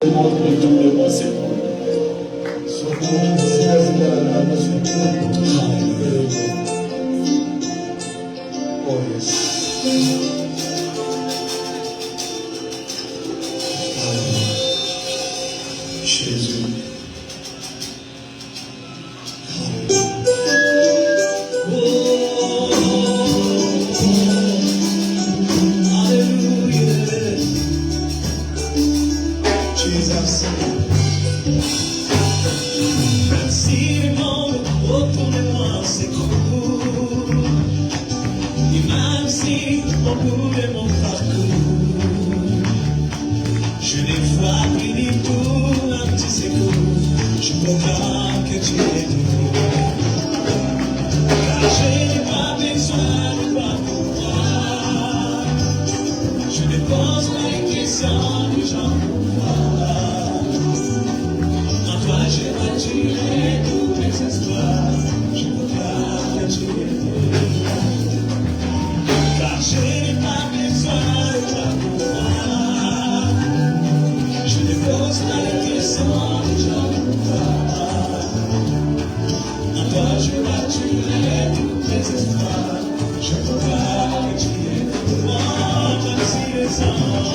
Retournez-moi, c'est bon. Oh yes. Jésus. Jesus. Merci le monde autour de moi, c'est cool. Et même si au bout de mon parcours, je n'ai fois pris ni pour un petit secours, je proclame que tu es tout. Car je n'ai pas besoin de toi pour moi. Je ne pose pas les questions du genre pourquoi. En toi j'ai retiré tous mes espoirs, je proclame que tu es Dieu. Car je n'ai pas besoin de toi pour moi. Je ne pose pas les questions du genre pourquoi. En toi j'ai retiré tous mes espoirs, je proclame que tu es Dieu. Oh, merci les anges.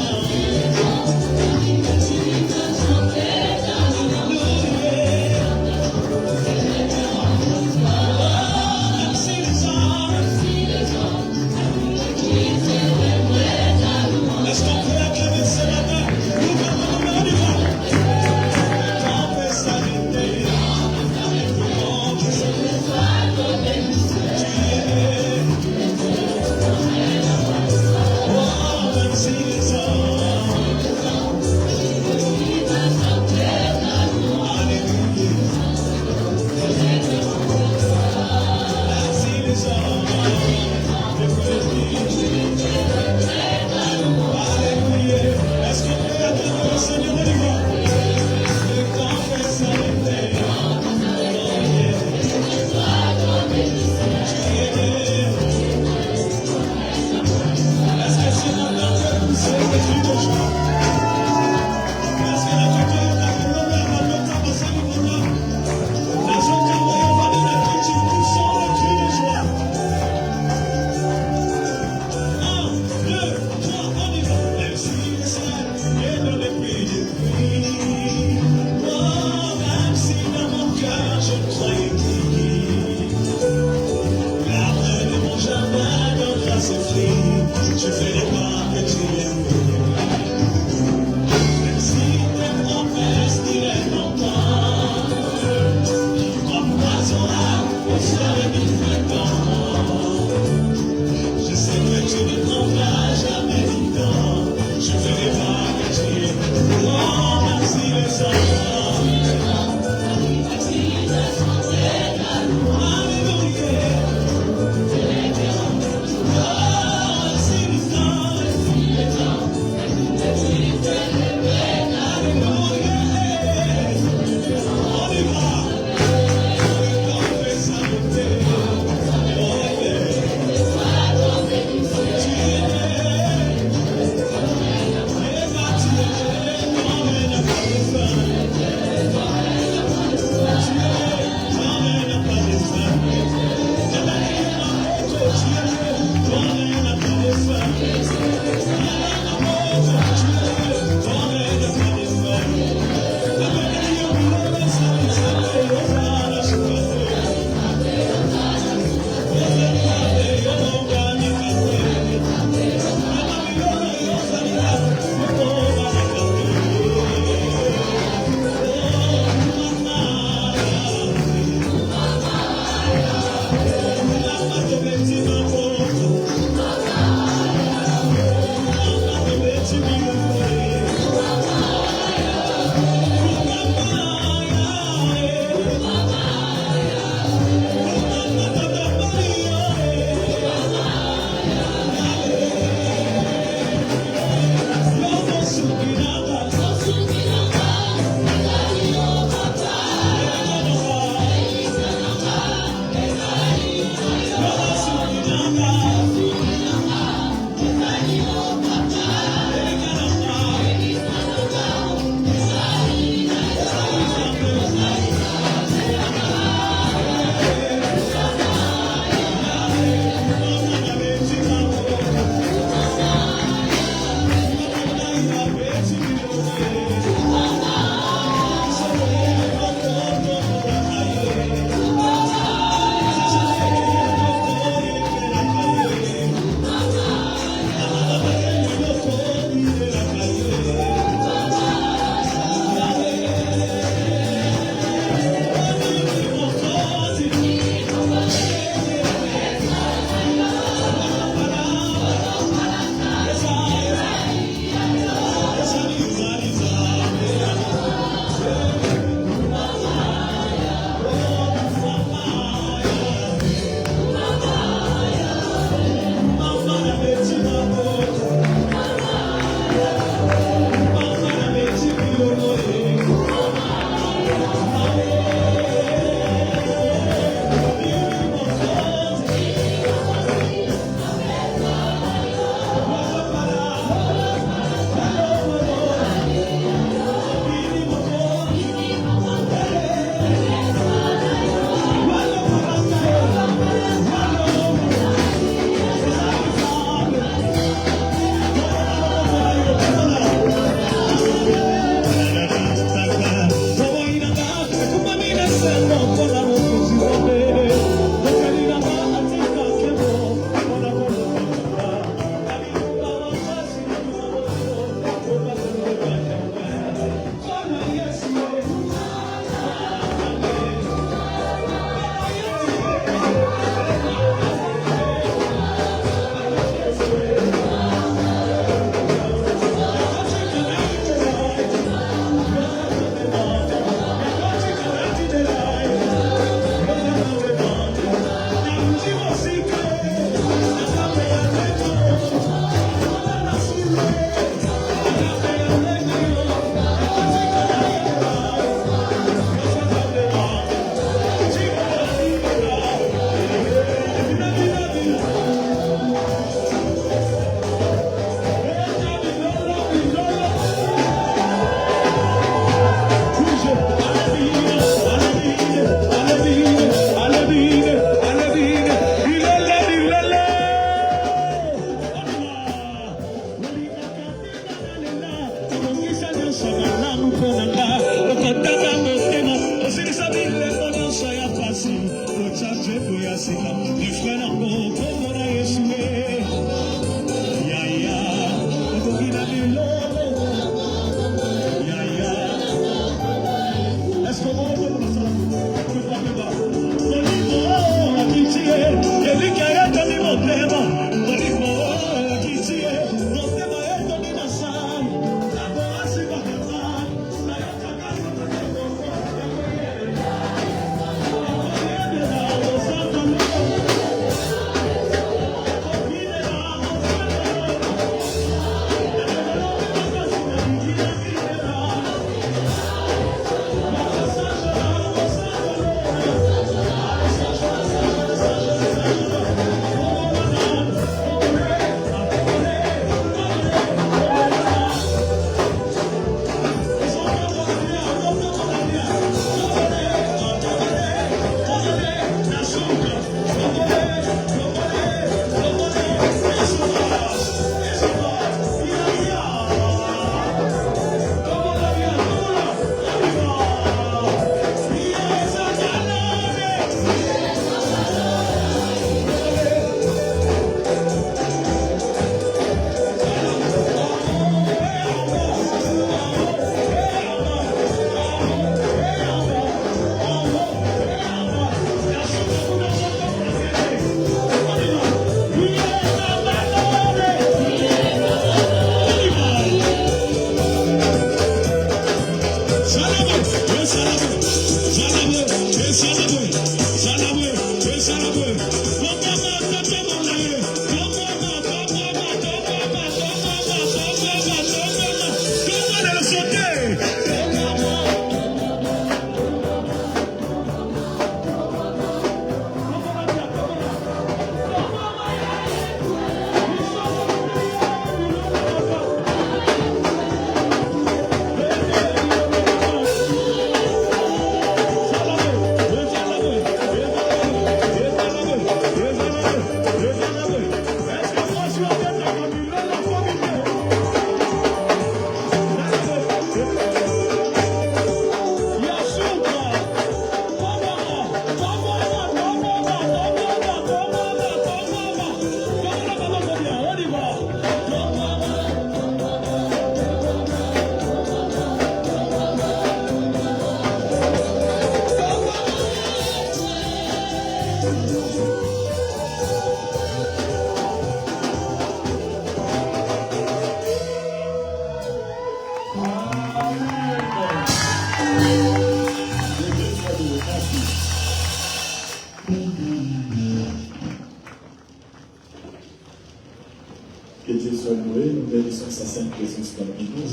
Que Dieu soit loué, nous bénissons sa sainte présence parmi nous.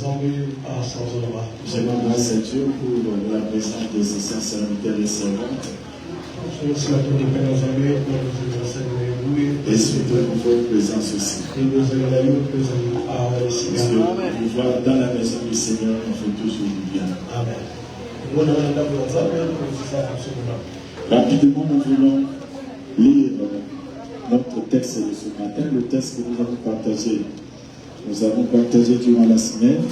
J'aimerais grâce à Dieu pour la présence de ses saints serviteurs et servantes. Et surtout une nouvelle présence aussi. Parce que pouvoir dans la maison du Seigneur, on fait toujours du bien. Rapidement, nous voulons lire notre texte de ce matin, le texte que nous avons partagé. Nous avons partagé durant la semaine.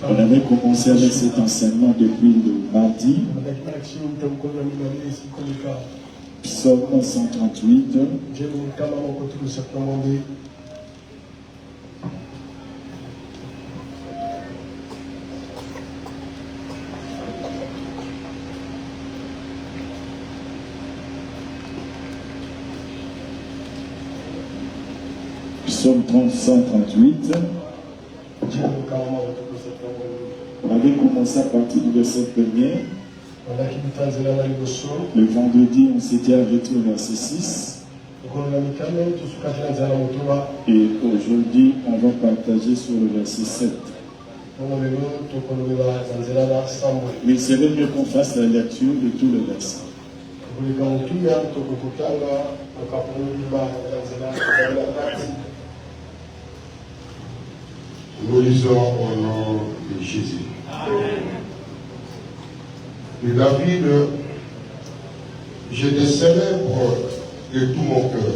On avait commencé avec cet enseignement depuis le mardi. Psaume 138. Psaume 138. On avait commencé à partir du verset 1er. Le vendredi, on s'était arrêté au verset 6. Et aujourd'hui, on va partager sur le verset 7. Mais il serait mieux qu'on fasse la lecture de tout le verset. Nous lisons au nom de Jésus. Amen. Et David, je te célèbre de tout mon cœur.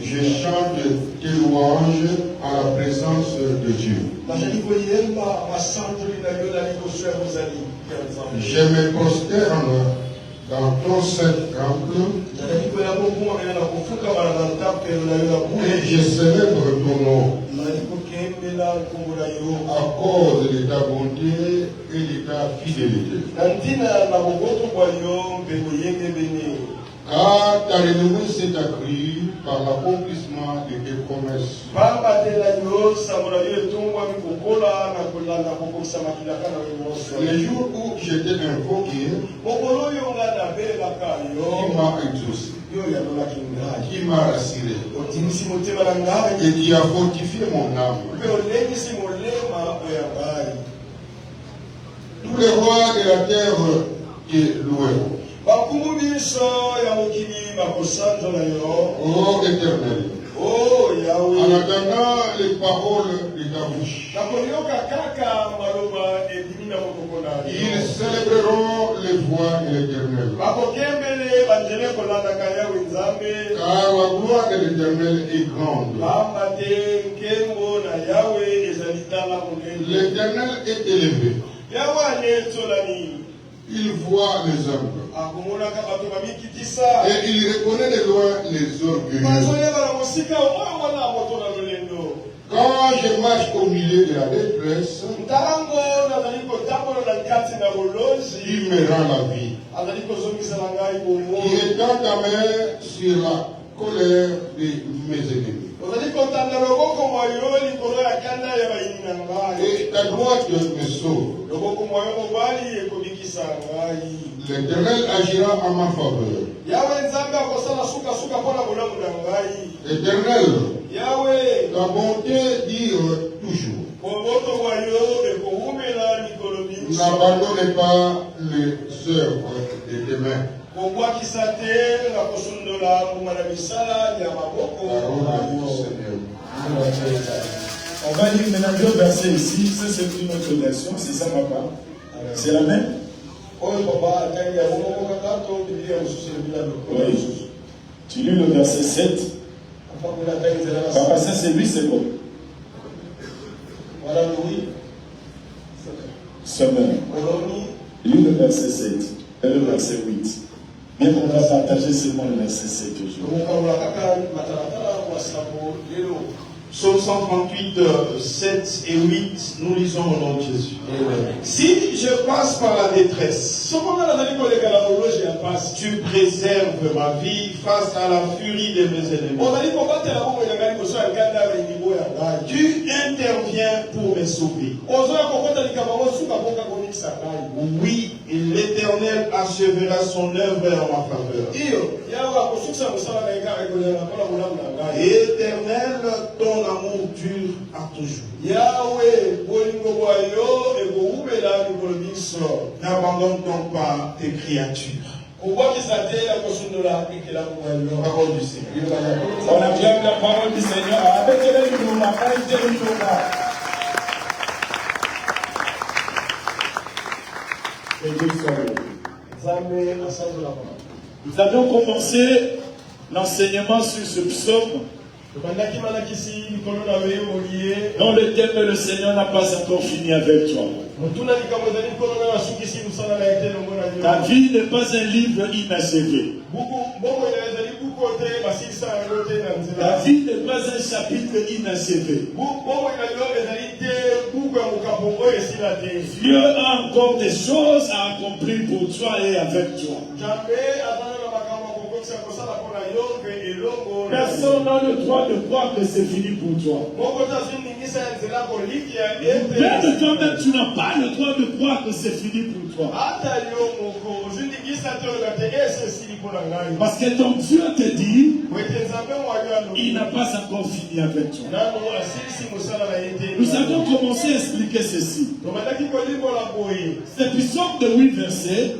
Je chante tes louanges à la présence de Dieu. Je me prosterne dans ton saint temple et je célèbre ton nom à cause de ta bonté et de ta fidélité. Car ta renommée s'est accrue par l'accomplissement de tes promesses. Les jours où j'étais invoqué, il m'a exaucé, il m'a rassuré et qui a fortifié mon âme. Tous les rois de la terre te loueront. Oh Éternel, Oh en Yahweh, attendant les paroles de ta bouche, ils célébreront les voies de l'Éternel. Car la gloire de l'Éternel est grande. L'Éternel est élevé. Il voit les hommes. Et il reconnaît de loin les orgueilleux. Quand je marche au milieu de la détresse, il me rend la vie. Il étend ta main sur la colère de mes ennemis. Et ta droite me sauve. L'Éternel agira en ma faveur. Éternel, ta bonté dure toujours. N'abandonne pas les œuvres de tes mains. Parole du Seigneur. On va lire maintenant deux versets ici. Ça, c'est une autre version. C'est ça, papa. C'est la même. Oui. Tu lis le verset 7. Papa, ça c'est lui, c'est bon. Semaine. Lis le verset 7 et le verset 8. Mais on va partager seulement le verset 7 aujourd'hui. Psaume 138, 7 et 8, nous lisons au nom de Jésus. Si je passe par la détresse, tu préserves ma vie face à la furie de mes ennemis. Tu interviens pour me sauver. Oui, l'Éternel achèvera son œuvre en ma faveur. Éternel, ton amour dure à toujours. N'abandonne donc pas tes créatures. Parole du Seigneur. On acclame la parole du Seigneur. Nous avions commencé l'enseignement sur ce psaume dont le thème le Seigneur n'a pas encore fini avec toi. Ta vie n'est pas un livre inachevé. Ta vie n'est pas un chapitre inachevé. Dieu a encore des choses à accomplir pour toi et avec toi. Personne n'a le droit de croire que c'est fini pour toi. Même toi-même, tu n'as pas le droit de croire que c'est fini pour toi. Parce que ton Dieu te dit, il n'a pas encore fini avec toi. Nous avons commencé à expliquer ceci. Cet épisode de 8 versets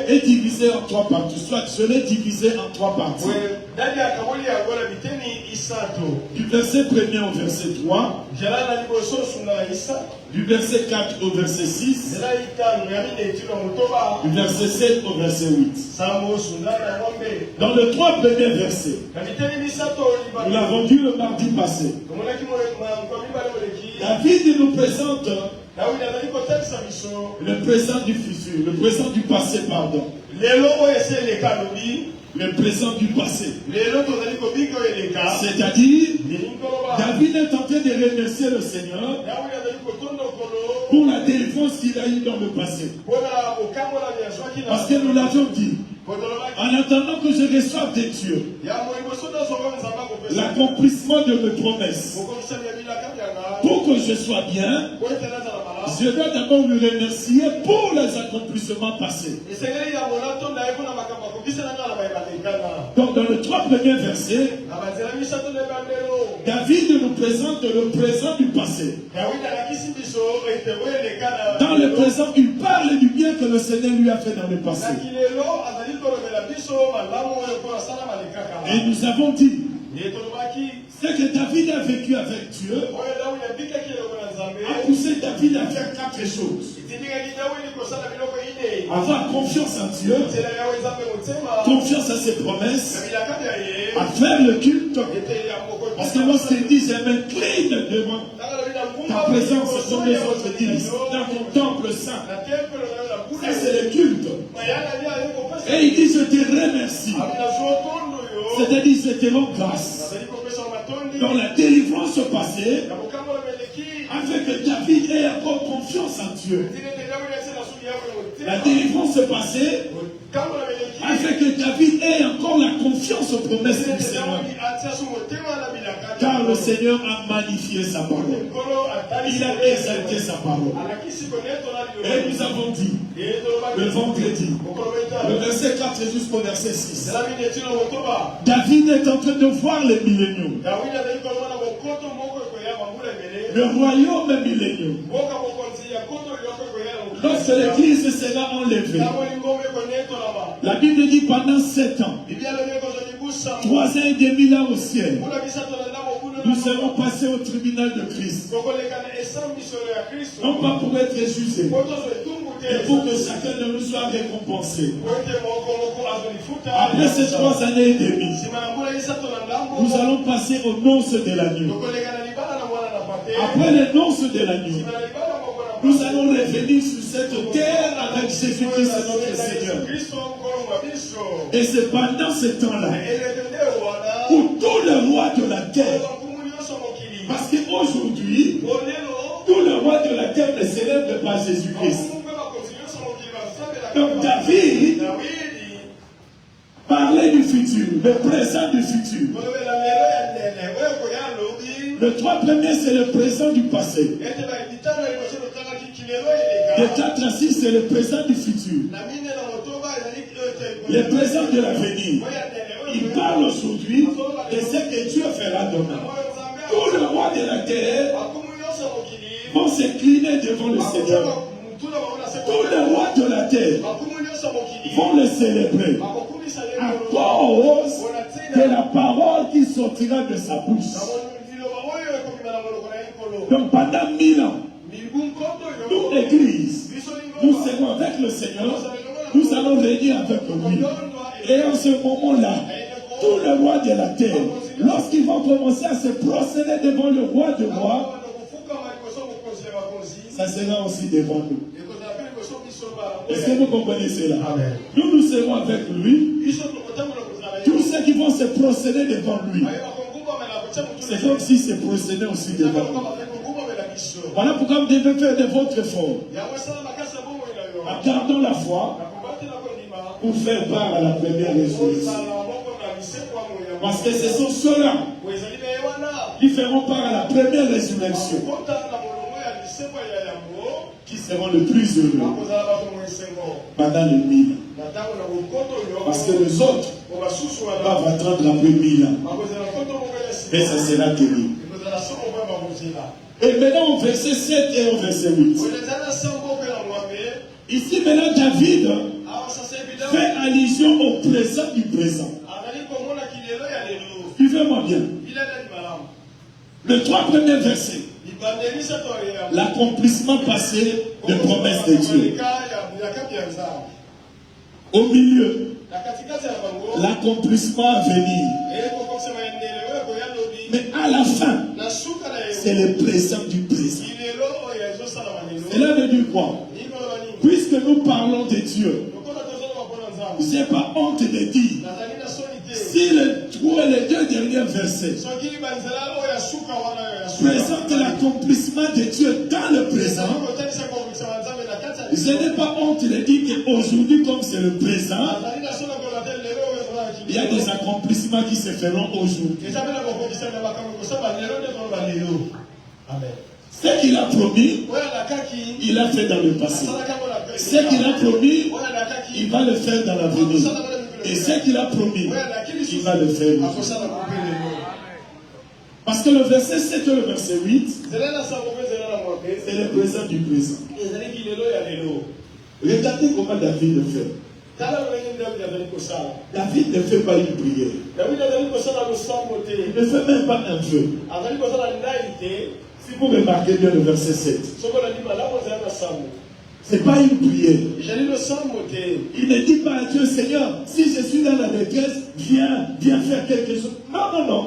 est divisé en 3 parties. Soit je l'ai divisé en 3 parties. ndani ya kabuli ya gola biteni isato Du verset 1er au verset 3, jala na liboso sunga na isa du verset 4 au verset 6, jala itano ya mine tiro motoba du verset 7 au verset 8. samo sunga na ngombe Dans les 3 premiers versets, na biteni misato liba nous l'avons vu le mardi passé, komona ki mo kwa mibale moleki David nous présente Daudi azali kotakisa biso le présent du futur, le présent du passé, pardon. lelo oyo eseleka lobi Le présent du passé. lelo tozali kobika oyo eleka C'est-à-dire, elingi koloba David est en train de remercier le Seigneur Daudi azali kotonda okolo pour la délivrance qu'il a eue dans le passé. mpona kokambola biazwaki na Parce que nous l'avions dit, potolobaki en attendant que je reçoive de Dieu yango liboso nazonga nzamba kopesa l'accomplissement de mes promesses, mokomisani ya bilaka byanga pour que je sois bien, po ete nazala malamu je dois d'abord le remercier pour les accomplissements passés. esengeli yango natonda ye mpona makambo akobisananga na bayebalekana Donc dans les 3 premiers versets, na banzela misato na ebandelo David nous présente le présent du passé. dawidi alakisi biso ete oyo eleka Dans le présent, il parle du bien que le Seigneur lui a fait dans le passé. na kilelo azali kolobela biso malamu oyo mpo asala malekaka Et nous avons dit, ye tolobaki c'est que David a vécu avec Dieu, oyo dawidi abikaki eloko na nzambe a poussé David à faire 4 choses. etindikaki dawidi kosala biloko ine Avoir confiance en Dieu, nzela yawe nzambe motema confiance à ses na promesses, bilaka bya ye à faire le culte. ete ya moko Parce que lorsqu'il dit, je m'incline devant ta présence dans les autres disent, dans ton temple saint, ça c'est le culte. Et il dit, je te remercie. C'est-à-dire, je te rends grâce. Dans la délivrance passée, afin que David ait encore confiance en Dieu. La délivrance passée, afin que David ait encore la confiance aux promesses du Seigneur. Car le Seigneur a magnifié sa parole. Il a exalté sa parole. Et nous avons dit, le vendredi, le verset 4 jusqu'au verset 6, David est en train de voir les milléniaux. Le royaume milléniaux. Lorsque l'église sera enlevée, la Bible dit pendant 7 ans, 3 ans et demi là au ciel, nous serons passés au tribunal de Christ. Non pas pour être jugés, mais pour que chacun de nous soit récompensé. Après ces 3 années et demie, nous allons passer aux noces de l'agneau. Après les noces de l'agneau, nous allons revenir sur cette terre avec Jésus-Christ notre Seigneur. Et c'est pendant ce temps-là où tous les rois de la terre, parce qu'aujourd'hui, tous les rois de la terre ne célèbrent pas Jésus-Christ. Donc David parlait du futur, le présent du futur. Le 3 premiers, c'est le présent du passé. De 4 à 6, c'est le présent du futur. Le présent de l'avenir. Il parle aujourd'hui de ce que Dieu fera demain. Tous les rois de la terre vont s'incliner devant le Seigneur. Tous les rois de la terre vont le célébrer à cause de la parole qui sortira de sa bouche. Donc pendant 1000 ans, toute l'église, nous serons avec le Seigneur, nous allons régner avec lui. Et en ce moment-là, tous les rois de la terre, lorsqu'ils vont commencer à se procéder devant le roi de rois, ça sera aussi devant nous. Est-ce que vous comprenez cela? Nous serons avec lui. Tous ceux qui vont se procéder devant lui, c'est comme s'ils se procédaient aussi devant nous. Voilà pourquoi vous devez faire de votre effort. Gardons la foi pour faire part à la première résurrection. Parce que ce sont ceux-là qui feront part à la première résurrection, qui seront le plus heureux pendant les 1000 ans. Parce que les autres doivent attendre après 1000 ans. Et ça sera terrible. Et maintenant au verset 7 et au verset 8. Ici maintenant David fait allusion au présent du présent. Suivez-moi bien. Les 3 premiers versets. L'accomplissement passé des promesses de Dieu. Au milieu, l'accomplissement à venir. Mais à la fin, c'est le présent du présent. Cela veut dire quoi? Puisque nous parlons de Dieu, je n'ai pas honte de dire, si les 2 derniers versets présentent l'accomplissement de Dieu dans le présent, je n'ai pas honte de dire qu'aujourd'hui, comme c'est le présent, il y a des accomplissements qui se feront aujourd'hui. Amen. Ce qu'il a promis, il a fait dans le passé. Ce qu'il a promis, il va le faire dans l'avenir. Et ce qu'il a promis, il va le faire. Parce que le verset 7 et le verset 8, c'est le présent du présent. Regardez comment David le fait. David ne fait pas une prière. Il ne fait même pas un vœu. Si vous remarquez bien le verset 7, ce n'est pas une prière. Il ne dit pas à Dieu, Seigneur, si je suis dans la détresse, viens faire quelque chose. Non, non, non.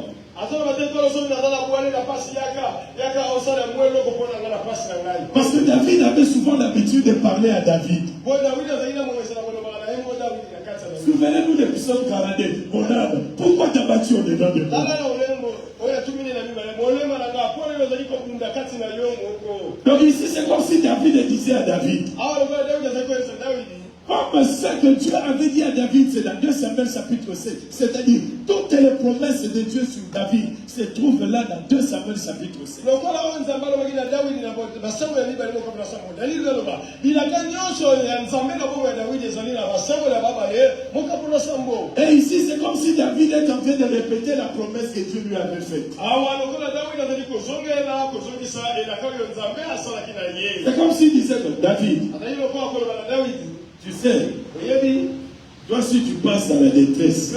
Parce que David avait souvent l'habitude de parler à David. Souvenez-nous de Psaume 42. Mon âme, pourquoi t'as battu au-dedans de moi? Donc ici c'est comme si David disait à David, comme ce que Dieu avait dit à David, c'est dans 2 Samuel chapitre 7. C'est-à-dire, toutes les promesses de Dieu sur David se trouvent là dans 2 Samuel chapitre 7. Et ici, c'est comme si David est en train de répéter la promesse que Dieu lui avait faite. C'est comme s'il disait que David, tu sais, toi si tu passes dans la détresse, si tu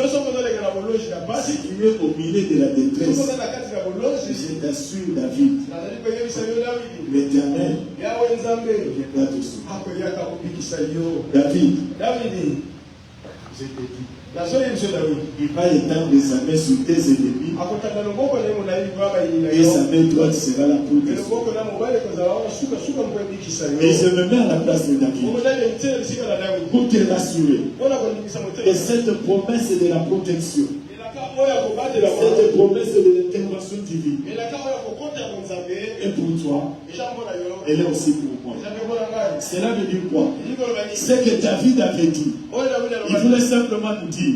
es au milieu de la détresse, je t'assure David, l'Éternel viendra te sauver. David, je te dis, il va étendre sa main sur tes ennemis et sa main droite sera là pour te sauver. Et je me mets à la place de David pour te rassurer. Et cette promesse est de la protection. Cette promesse est de l'intervention divine. Et pour toi, elle est aussi pour moi. Cela veut dire quoi? C'est que David avait dit. Il voulait simplement nous dire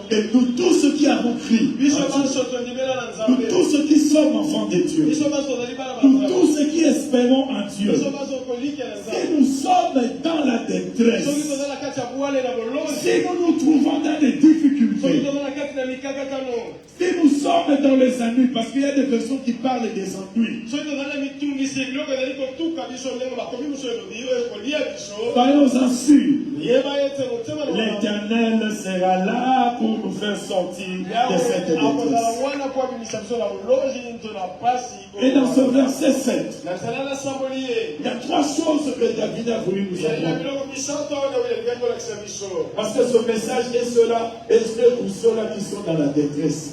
que nous tous ceux qui avons crié, nous tous ceux qui sommes enfants de Dieu, nous tous ceux qui espérons en Dieu, si nous sommes dans la détresse, si nous nous trouvons dans des difficultés, si nous sommes dans les ennuis, parce qu'il y a des personnes qui parlent des ennuis, soyons-en sûrs, l'Éternel sera là pour nous faire sortir de cette détresse. Et dans ce verset 7, il y a 3 choses que David a voulu nous apprendre. Parce que ce message est cela, et c'est pour ceux-là qui sont dans la détresse.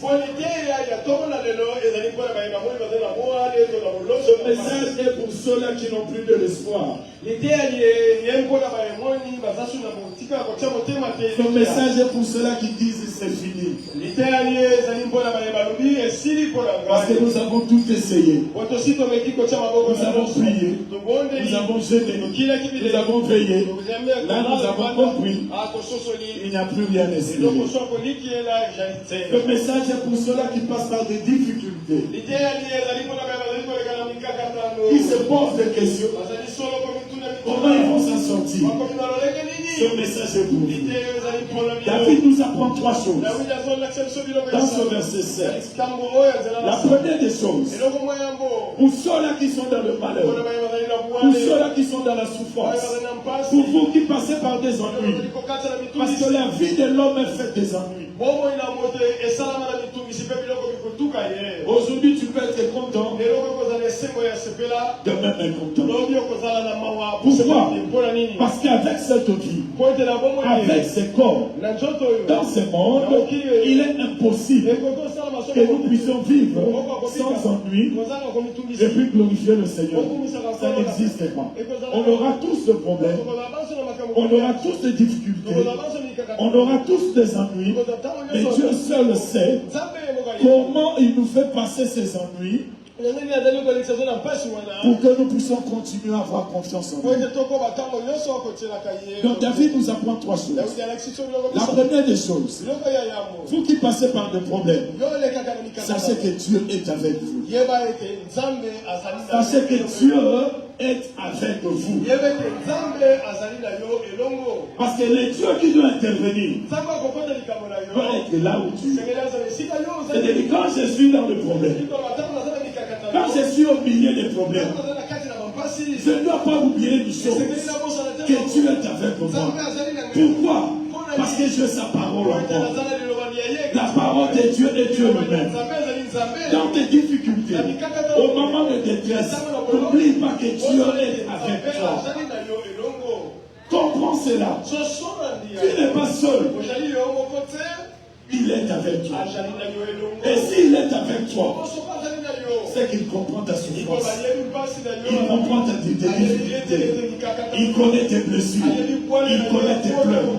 Ce message est pour ceux-là qui n'ont plus de l'espoir. Ce message est pour ceux-là qui disent c'est fini. Parce que nous avons tout essayé. Nous avons prié. Nous avons jeûné. Nous avons veillé. Là nous avons compris. Il n'y a plus rien à espérer. Le message est pour ceux-là qui passent par des difficultés. Qui se posent des questions. Comment ils vont s'en sortir? Ce message est pour vous. David nous apprend 3 choses. Dans ce verset 7. La première des choses, pour ceux-là qui sont dans le malheur, pour ceux-là qui sont dans la souffrance, pour vous qui passez par des ennuis, parce que la vie de l'homme est faite des ennuis. Aujourd'hui, tu peux être content. Demain, mécontent. Pourquoi? Parce qu'avec cette vie, avec ce corps, dans ce monde, il est impossible que nous puissions vivre sans ennui et puis glorifier le Seigneur. Ça n'existe pas. On aura tous des problèmes, on aura tous des difficultés, on aura tous des ennuis, mais Dieu seul sait comment il nous fait passer ces ennuis pour que nous puissions continuer à avoir confiance en lui. Donc David nous apprend trois choses. La première des choses, vous qui passez par des problèmes, sachez que Dieu est avec vous. Sachez que Dieu est avec vous. Parce que le Dieu qui doit intervenir doit être là où tu es. C'est-à-dire quand je suis dans le problème, quand je suis au milieu des problèmes, je ne dois pas oublier une chose, que Dieu est avec moi. Pourquoi? Parce que je veux sa parole encore. La parole de Dieu est Dieu lui-même. Dans tes difficultés, au moment de détresse, n'oublie pas que Dieu est avec toi. Comprends cela. Tu n'es pas seul. Il est avec toi. Et s'il est avec toi, c'est qu'il comprend ta souffrance. Il comprend tes difficultés. Il connaît tes blessures. Il connaît tes pleurs.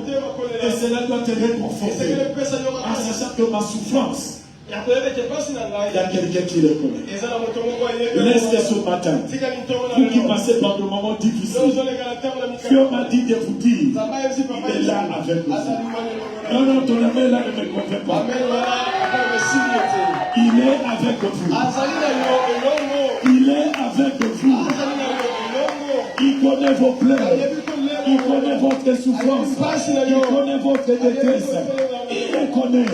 Et cela doit te réconforter. En sachant que ma souffrance, il y a quelqu'un qui le connaît. Laisse que ce matin, vous qui passez par des moments difficiles, Dieu m'a dit de vous dire, il est là avec vous. Non, non, ton amen là ne me convainc pas. Il est avec vous. Il est avec vous. Il connaît vos pleurs. Il connaît votre souffrance. Il connaît votre détresse. Il les connaît.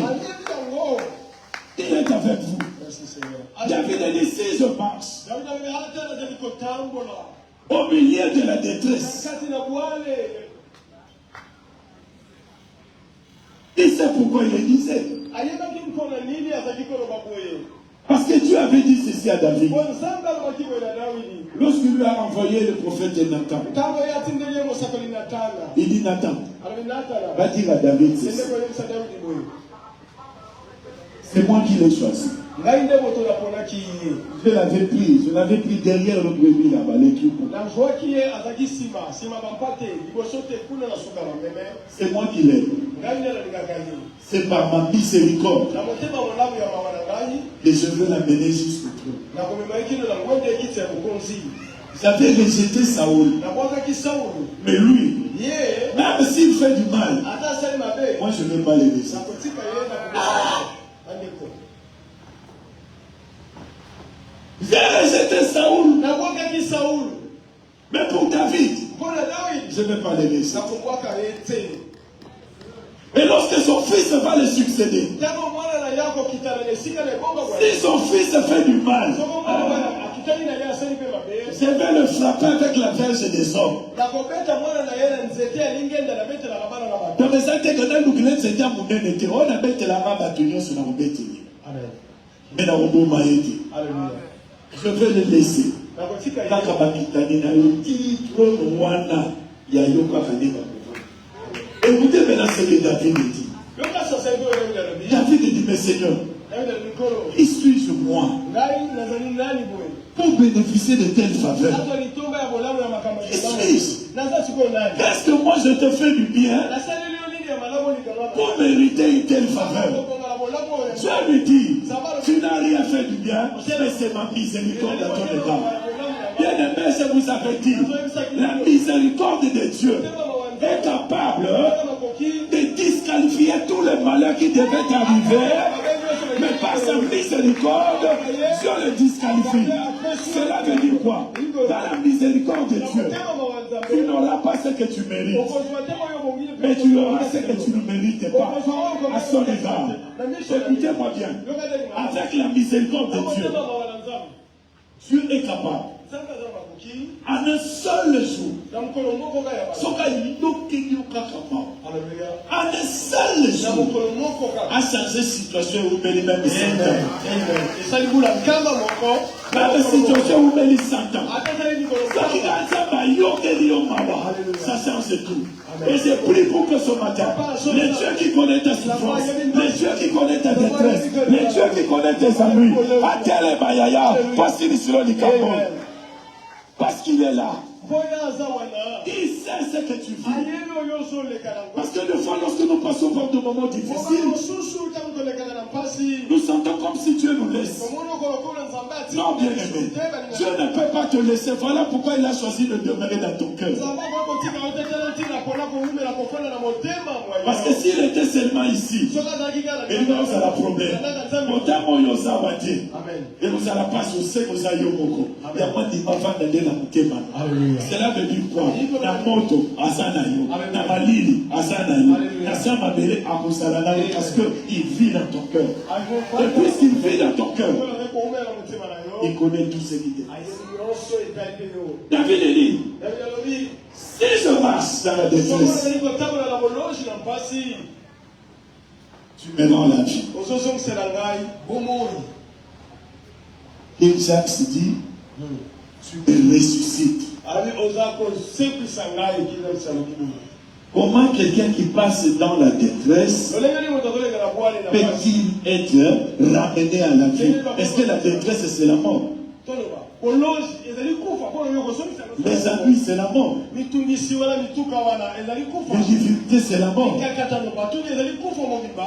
Il est avec vous. David a dit, si je marche au milieu de la détresse, il sait pourquoi il le disait. Parce que Dieu avait dit ceci à David. Lorsqu'il lui a envoyé le prophète Nathan, il dit, Nathan, va dire à David ceci. C'est moi qui l'ai choisi. Je l'avais pris derrière le brebis là-bas, les troupeaux. C'est moi qui l'ai. C'est par ma miséricorde que je veux l'amener jusqu'au trône. J'avais rejeté Saoul. Mais lui, même s'il fait du mal, moi je ne vais pas le laisser. J'ai rejeté Saoul. Mais pour David, je ne vais pas le laisser. Et lorsque son fils va le succéder, si son fils fait du mal, je vais le frapper avec la verge des hommes. Donc, les intégrateurs nous disent que c'est un monde d'été. On a bête la main battue sur la bête. Mais la robot m'a aidé. Je vais le laisser. Écoutez maintenant ce que David dit. David dit, mais Seigneur, suis-je-moi pour bénéficier de telles faveurs? Qu'est-ce que moi je te fais du bien pour mériter une telle faveur? Je lui dis, tu n'as rien fait du bien, mais c'est ma miséricorde à ton égard. Bien aimé, je vous avais dit, la miséricorde de Dieu est capable de disqualifier tous les malheurs qui devaient arriver, mais par sa miséricorde, Dieu le disqualifie. Cela veut dire quoi? Dans la miséricorde de Dieu, tu n'auras pas ce que tu mérites, mais tu auras ce que tu ne mérites pas à son égard. Écoutez-moi bien, avec la miséricorde de Dieu, Dieu est capable En un seul jour. En un seul jour. A changé situation où il même 100 ans. Même situation où il 100 ans. Ça change tout. Et j'ai prié pour que ce matin, les dieux qui connaissent ta souffrance, les dieux qui connaissent ta détresse, les dieux qui connaissent tes ennuis, attelle Bayaya, voici sur le Cambon. Parce qu'il est là. Il sait ce que tu vis. Parce que des fois, lorsque nous passons par des moments difficiles, nous sentons comme si Dieu nous laisse. Non, bien aimé. Dieu ne peut pas te laisser. Voilà pourquoi il a choisi de demeurer dans ton cœur. Parce que s'il était seulement ici, il nous a un problème. Et nous allons pas sur nous ayons cela veut dire quoi? Na moto, azanayo, na malili, azanayo, na samabele, akosalanayo, parce qu'il vit dans ton cœur. Et puisqu'il vit dans ton cœur, il connaît tout ce qui est. David dit, si je marche dans la détresse, tu me rends la vie. Et Jacques dit, tu me ressuscites. Comment quelqu'un qui passe dans la détresse peut-il être ramené à la vie? Est-ce que la détresse c'est la mort? Les ennuis c'est la mort. Les difficultés c'est la mort.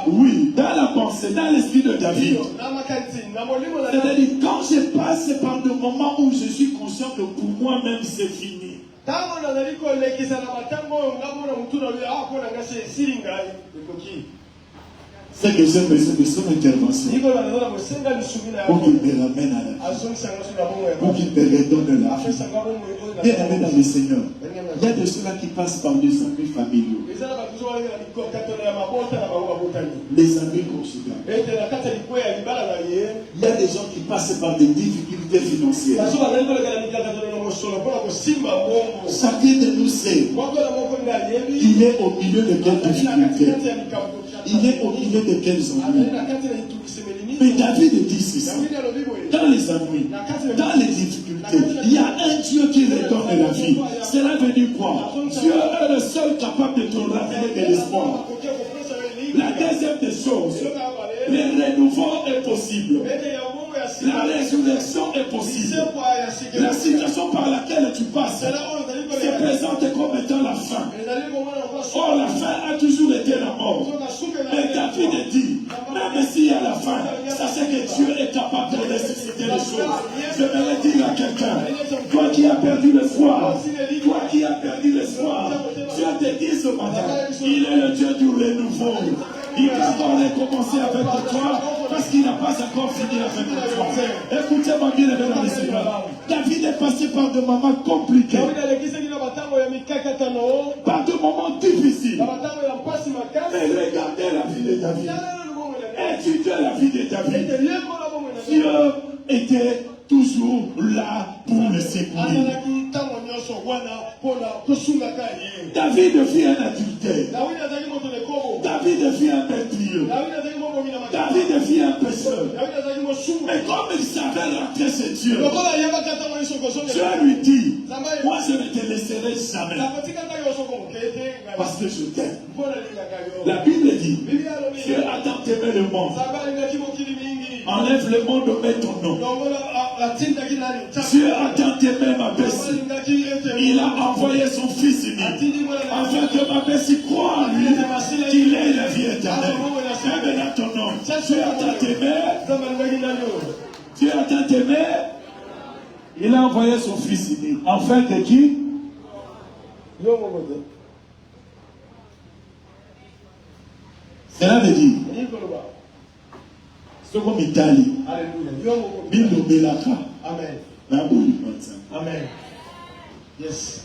Oui, dans la pensée, dans l'esprit de David. C'est-à-dire quand je passe par des moments où je suis conscient que pour moi-même c'est fini. C'est que j'ai besoin de son intervention pour qu'il me ramène à la vie, pour qu'il me redonne la vie. Bien aimé dans le Seigneur, il y a de ceux-là qui passent par des ennuis familiaux, les ennuis conjugaux. Il y a des gens qui passent par des difficultés financières. Chacun de nous sait, il est au milieu de quelles difficultés. Il est au milieu de quels ennuis. Mais David dit ceci. Dans les ennuis, dans les difficultés, il y a un Dieu qui redonne la vie. Cela veut dire quoi? Dieu est le seul capable de te ramener de l'espoir. La deuxième des choses, le renouveau est possible. La résurrection est possible. La situation par laquelle tu passes se présente comme étant la fin. Or, la fin a toujours été la mort. Mais David dit, même s'il y a la fin, sachez que Dieu est capable de ressusciter les choses. Je vais dire à quelqu'un, toi qui as perdu l'espoir, toi qui as perdu l'espoir, Dieu te dit ce matin, il est le Dieu du renouveau. Il va encore recommencer avec toi parce qu'il n'a pas encore fini avec toi. Écoutez-moi bien, mesdames et messieurs. David est passé par des moments compliqués, par des moments difficiles. Mais regardez la vie de David. Étudiez la vie de David. Dieu était toujours là pour le secourir. David devient un adultère. David devient un meurtrier. David devient un pécheur. Mais comme il savait rentrer chez Dieu, Dieu lui dit, moi je ne te laisserai jamais. Parce que je t'aime. La Bible dit, Dieu a tant aimé le monde. Enlève le monde, mets ton nom. Dieu a tant aimé ma Bessie. Il a envoyé son fils unique afin que ma Bessie croie en lui qu'il ait la vie éternelle. Aime dans ton nom. Dieu a tant aimé. Dieu a tant aimé. Il a envoyé son fils unique afin que qui? Cela veut dire, c'est comme Italie. Alléluia. Amen. Amen. Yes.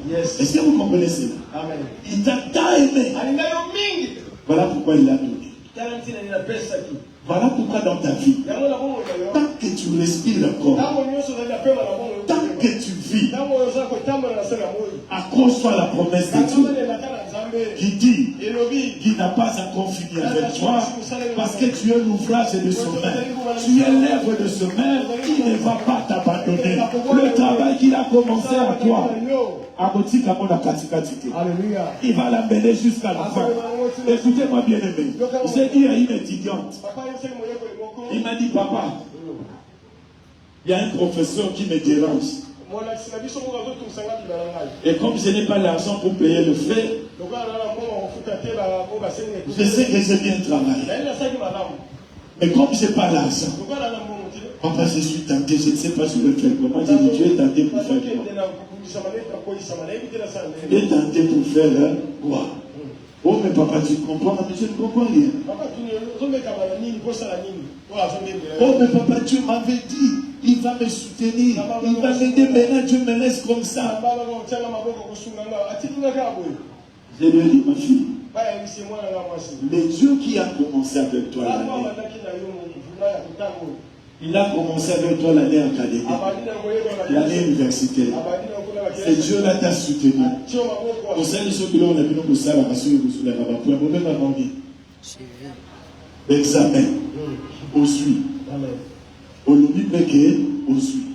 Yes. Est-ce que vous comprenez cela? Amen. Il t'a tant aimé. Voilà pourquoi il l'a donné. Voilà pourquoi dans ta vie, tant que tu respires encore, tant que tu vis, accroche-toi à la promesse de Dieu qui dit qu'il n'a pas encore fini avec toi parce que tu es l'ouvrage de son main. Tu es l'œuvre de ce main qui ne va pas t'abandonner. Le travail qu'il a commencé à toi, il va l'amener jusqu'à la fin. Écoutez-moi bien aimé. J'ai dit à une étudiante, il m'a dit, papa, il y a un professeur qui me dérange. Et comme je n'ai pas l'argent pour payer le frais, je sais que j'ai bien travaillé. Mais comme je n'ai pas l'argent, papa, je suis tenté, je ne sais pas si je vais faire comment. J'ai dit, tu es tenté pour faire quoi? Tu es tenté pour faire quoi? Oh, mais papa, tu comprends, mais je ne comprends rien. Oh, mais papa, Dieu m'avait dit, il va me soutenir, il va m'aider, maintenant Dieu me laisse comme ça. Je lui ai dit, ma fille, le Dieu qui a commencé avec toi l'année, il a commencé avec toi l'année académique, l'année universitaire. Ce Dieu-là t'a soutenu. Pour celles qui l'ont vu, nous ça, la passion de la pour un moment avant l'examen, on suit. On nous dit que on suit.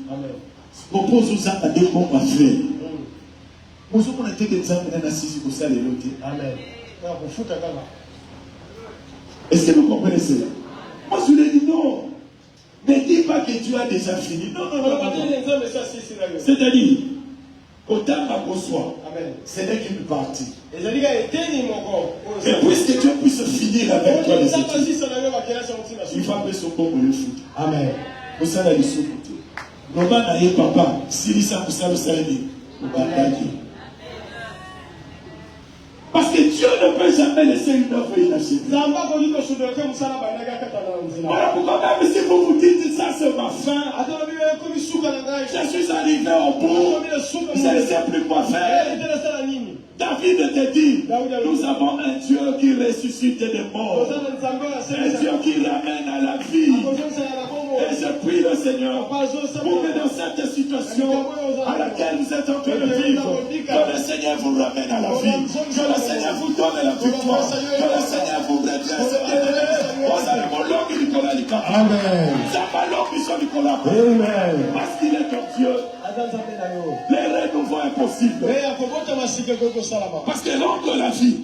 Propose aux gens à des bons à faire. Nous avons été des gens qui ont assisté pour ça les autres. Amen. Est-ce que vous comprenez cela? Moi je lui ai dit non. Ne dis pas que tu as déjà fini. Non, non, non. C'est-à-dire, autant ma soi, ce n'est qu'une partie. Et puisque Dieu puisse finir avec toi les études, il va mettre son corps pour le foot. Amen. Vous savez, il faut écouter. Non, papa, si ça vous savez, ça veut dire. Parce que Dieu ne peut jamais laisser une œuvre inachevée. Voilà pourquoi même si vous vous dites ça c'est ma fin, je suis arrivé au bout, je ne sais plus quoi faire. David te dit, nous avons un Dieu qui ressuscite des morts, un Dieu qui ramène à la vie. Et je prie le Seigneur pour que dans cette situation à laquelle vous êtes en train de vivre, que le Seigneur vous ramène à la vie, que le Seigneur vous donne la victoire, que le Seigneur vous redresse. Amen. Parce qu'il est ton Dieu. Les renouveaux est possible. Parce que rendre la vie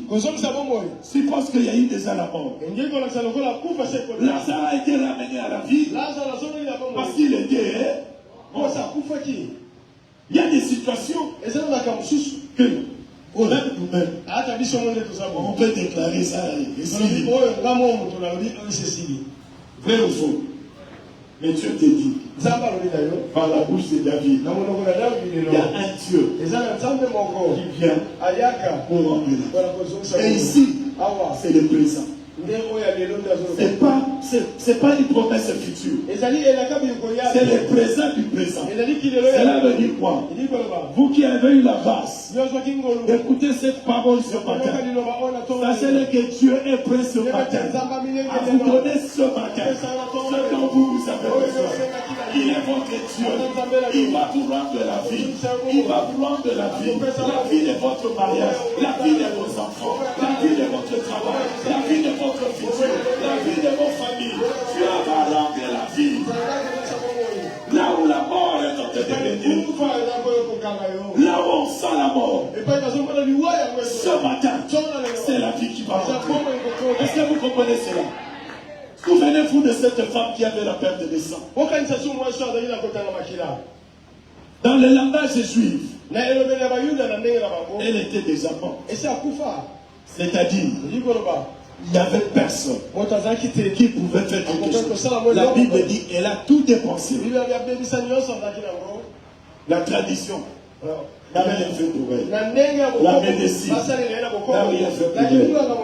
suppose qu'il y a eu déjà la mort. Lazare a été ramené à la vie parce qu'il était. Il y a des situations que même nous-mêmes on peut déclarer ça ici. Vrai ou faux? Mais Dieu te dit, par la bouche de David, il y a un Dieu qui vient pour rendre la vie. Et ici, c'est le présent. C'est pas une promesse future. C'est le présent du présent. Cela veut dire quoi? Vous qui avez eu la grâce, écoutez cette parole ce matin. Sachez que Dieu est prêt ce matin à vous donner ce matin ce dont vous avez besoin. Il est votre Dieu. Il va vous rendre la vie. Il va vous rendre la vie. La vie de votre mariage, la vie de vos enfants, la vie de votre travail, la vie de votre futur, la vie de vos familles. Dieu va rendre la vie. Là où la mort est en train de venir, là où on sent la mort, ce matin, c'est la vie qui va rentrer. Est-ce que vous comprenez cela? Souvenez-vous de cette femme qui avait la perte de sang. Dans le langage juif, elle était déjà morte. C'est-à-dire, il n'y avait personne qui pouvait faire quelque chose. La Bible dit qu'elle a tout dépensé. La tradition n'a rien fait pour elle. La médecine n'a rien fait pour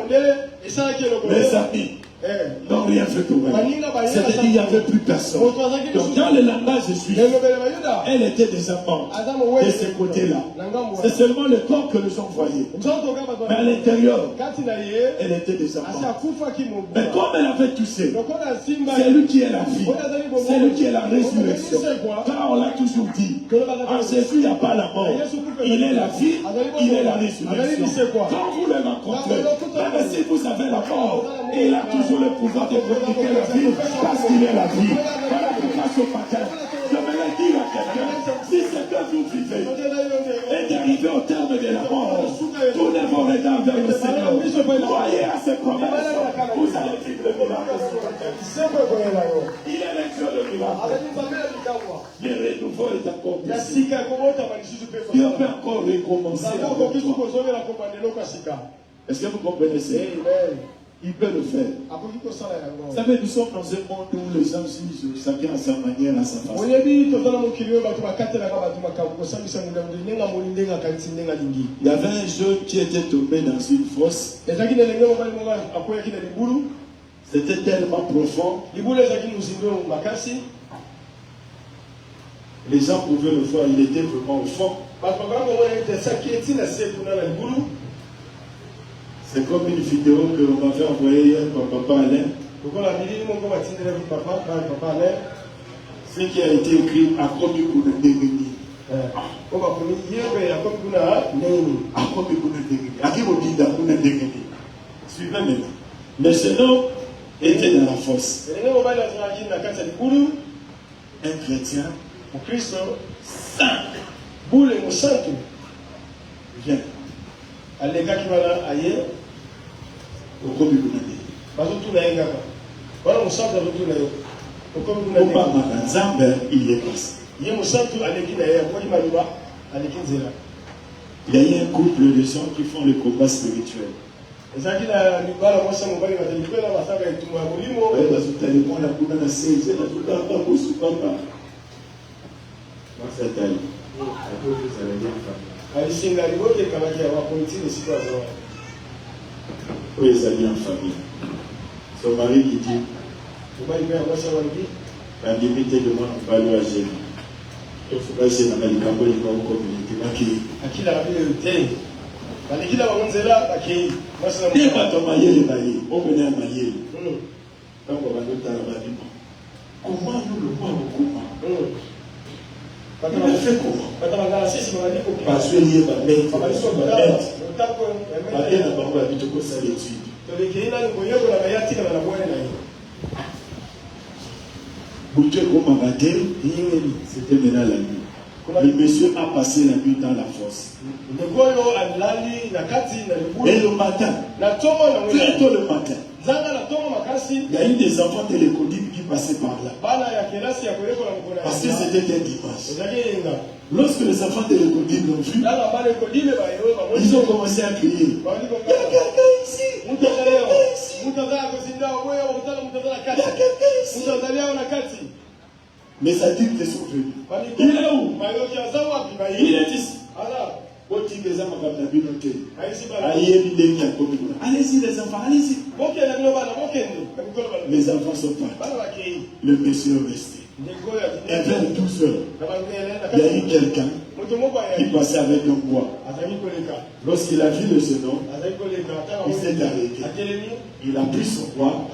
elle. Mes amis, n'ont rien fait pour elle. C'est-à-dire qu'il n'y avait plus personne. Donc dans le langage juif, elle était déjà morte de ce côté-là. C'est seulement le corps que les gens voyaient. Mais à l'intérieur, elle était déjà morte. Mais comme elle avait touché, c'est lui qui est la vie. C'est lui qui est la résurrection. Car on l'a toujours dit, en Jésus, il n'y a pas la mort. Il est la vie, il est la résurrection. Quand vous le rencontrez, même si vous avez la mort, il a toujours le pouvoir de communiquer la vie parce qu'il est la vie. Voilà pourquoi ce matin, j'aimerais dire à quelqu'un, si c'est que vous vivez et d'arriver au terme de la mort, tournez vos regards vers le Seigneur. Croyez à ses promesses, vous allez vivre le miracle sur la terre. Il est le Dieu de miracle. Le renouveau est encore possible. Dieu peut encore recommencer. Est-ce que vous comprenez ça? Il peut le faire. Vous savez, nous sommes dans un monde où les gens jugent chacun à sa manière, à sa façon. Il y avait un jeune qui était tombé dans une fosse. C'était tellement profond. Les gens pouvaient le voir, il était vraiment au fond. C'est comme une vidéo que l'on m'avait envoyée hier par Papa Alain. Ce qui a été écrit à Komikuna Degeni. Suivez maintenant. Le Seigneur était dans la fosse. Un chrétien, saint, vient. Il est passé. Il y a un couple de gens qui font le combat spirituel. Oui, les amis en famille. Son mari qui dit, la limite demande de parler à Jésus. Il faut pas essayer d'aller dans la communauté. Comment nous le voyons? Il a fait comment? Parce que il est ma mère. C'était maintenant la nuit. Le monsieur a passé la nuit dans la fosse. Et le matin, très tôt le matin, il y a eu des enfants de l'école qui passaient par là. Parce que c'était un dimanche. Lorsque les enfants de l'école l'ont vu, ils ont commencé à crier. Il y a quelqu'un ici. Il y a quelqu'un ici. Mais ça dit qu'ils sont venus. Il est où? Il est ici. Allez-y les enfants, allez-y. Les enfants sont partis. Le monsieur est resté. Et vers 12 heures, il y a eu quelqu'un qui passait avec un bois. Lorsqu'il a vu le Seigneur, il s'est arrêté. Il a pris son bois,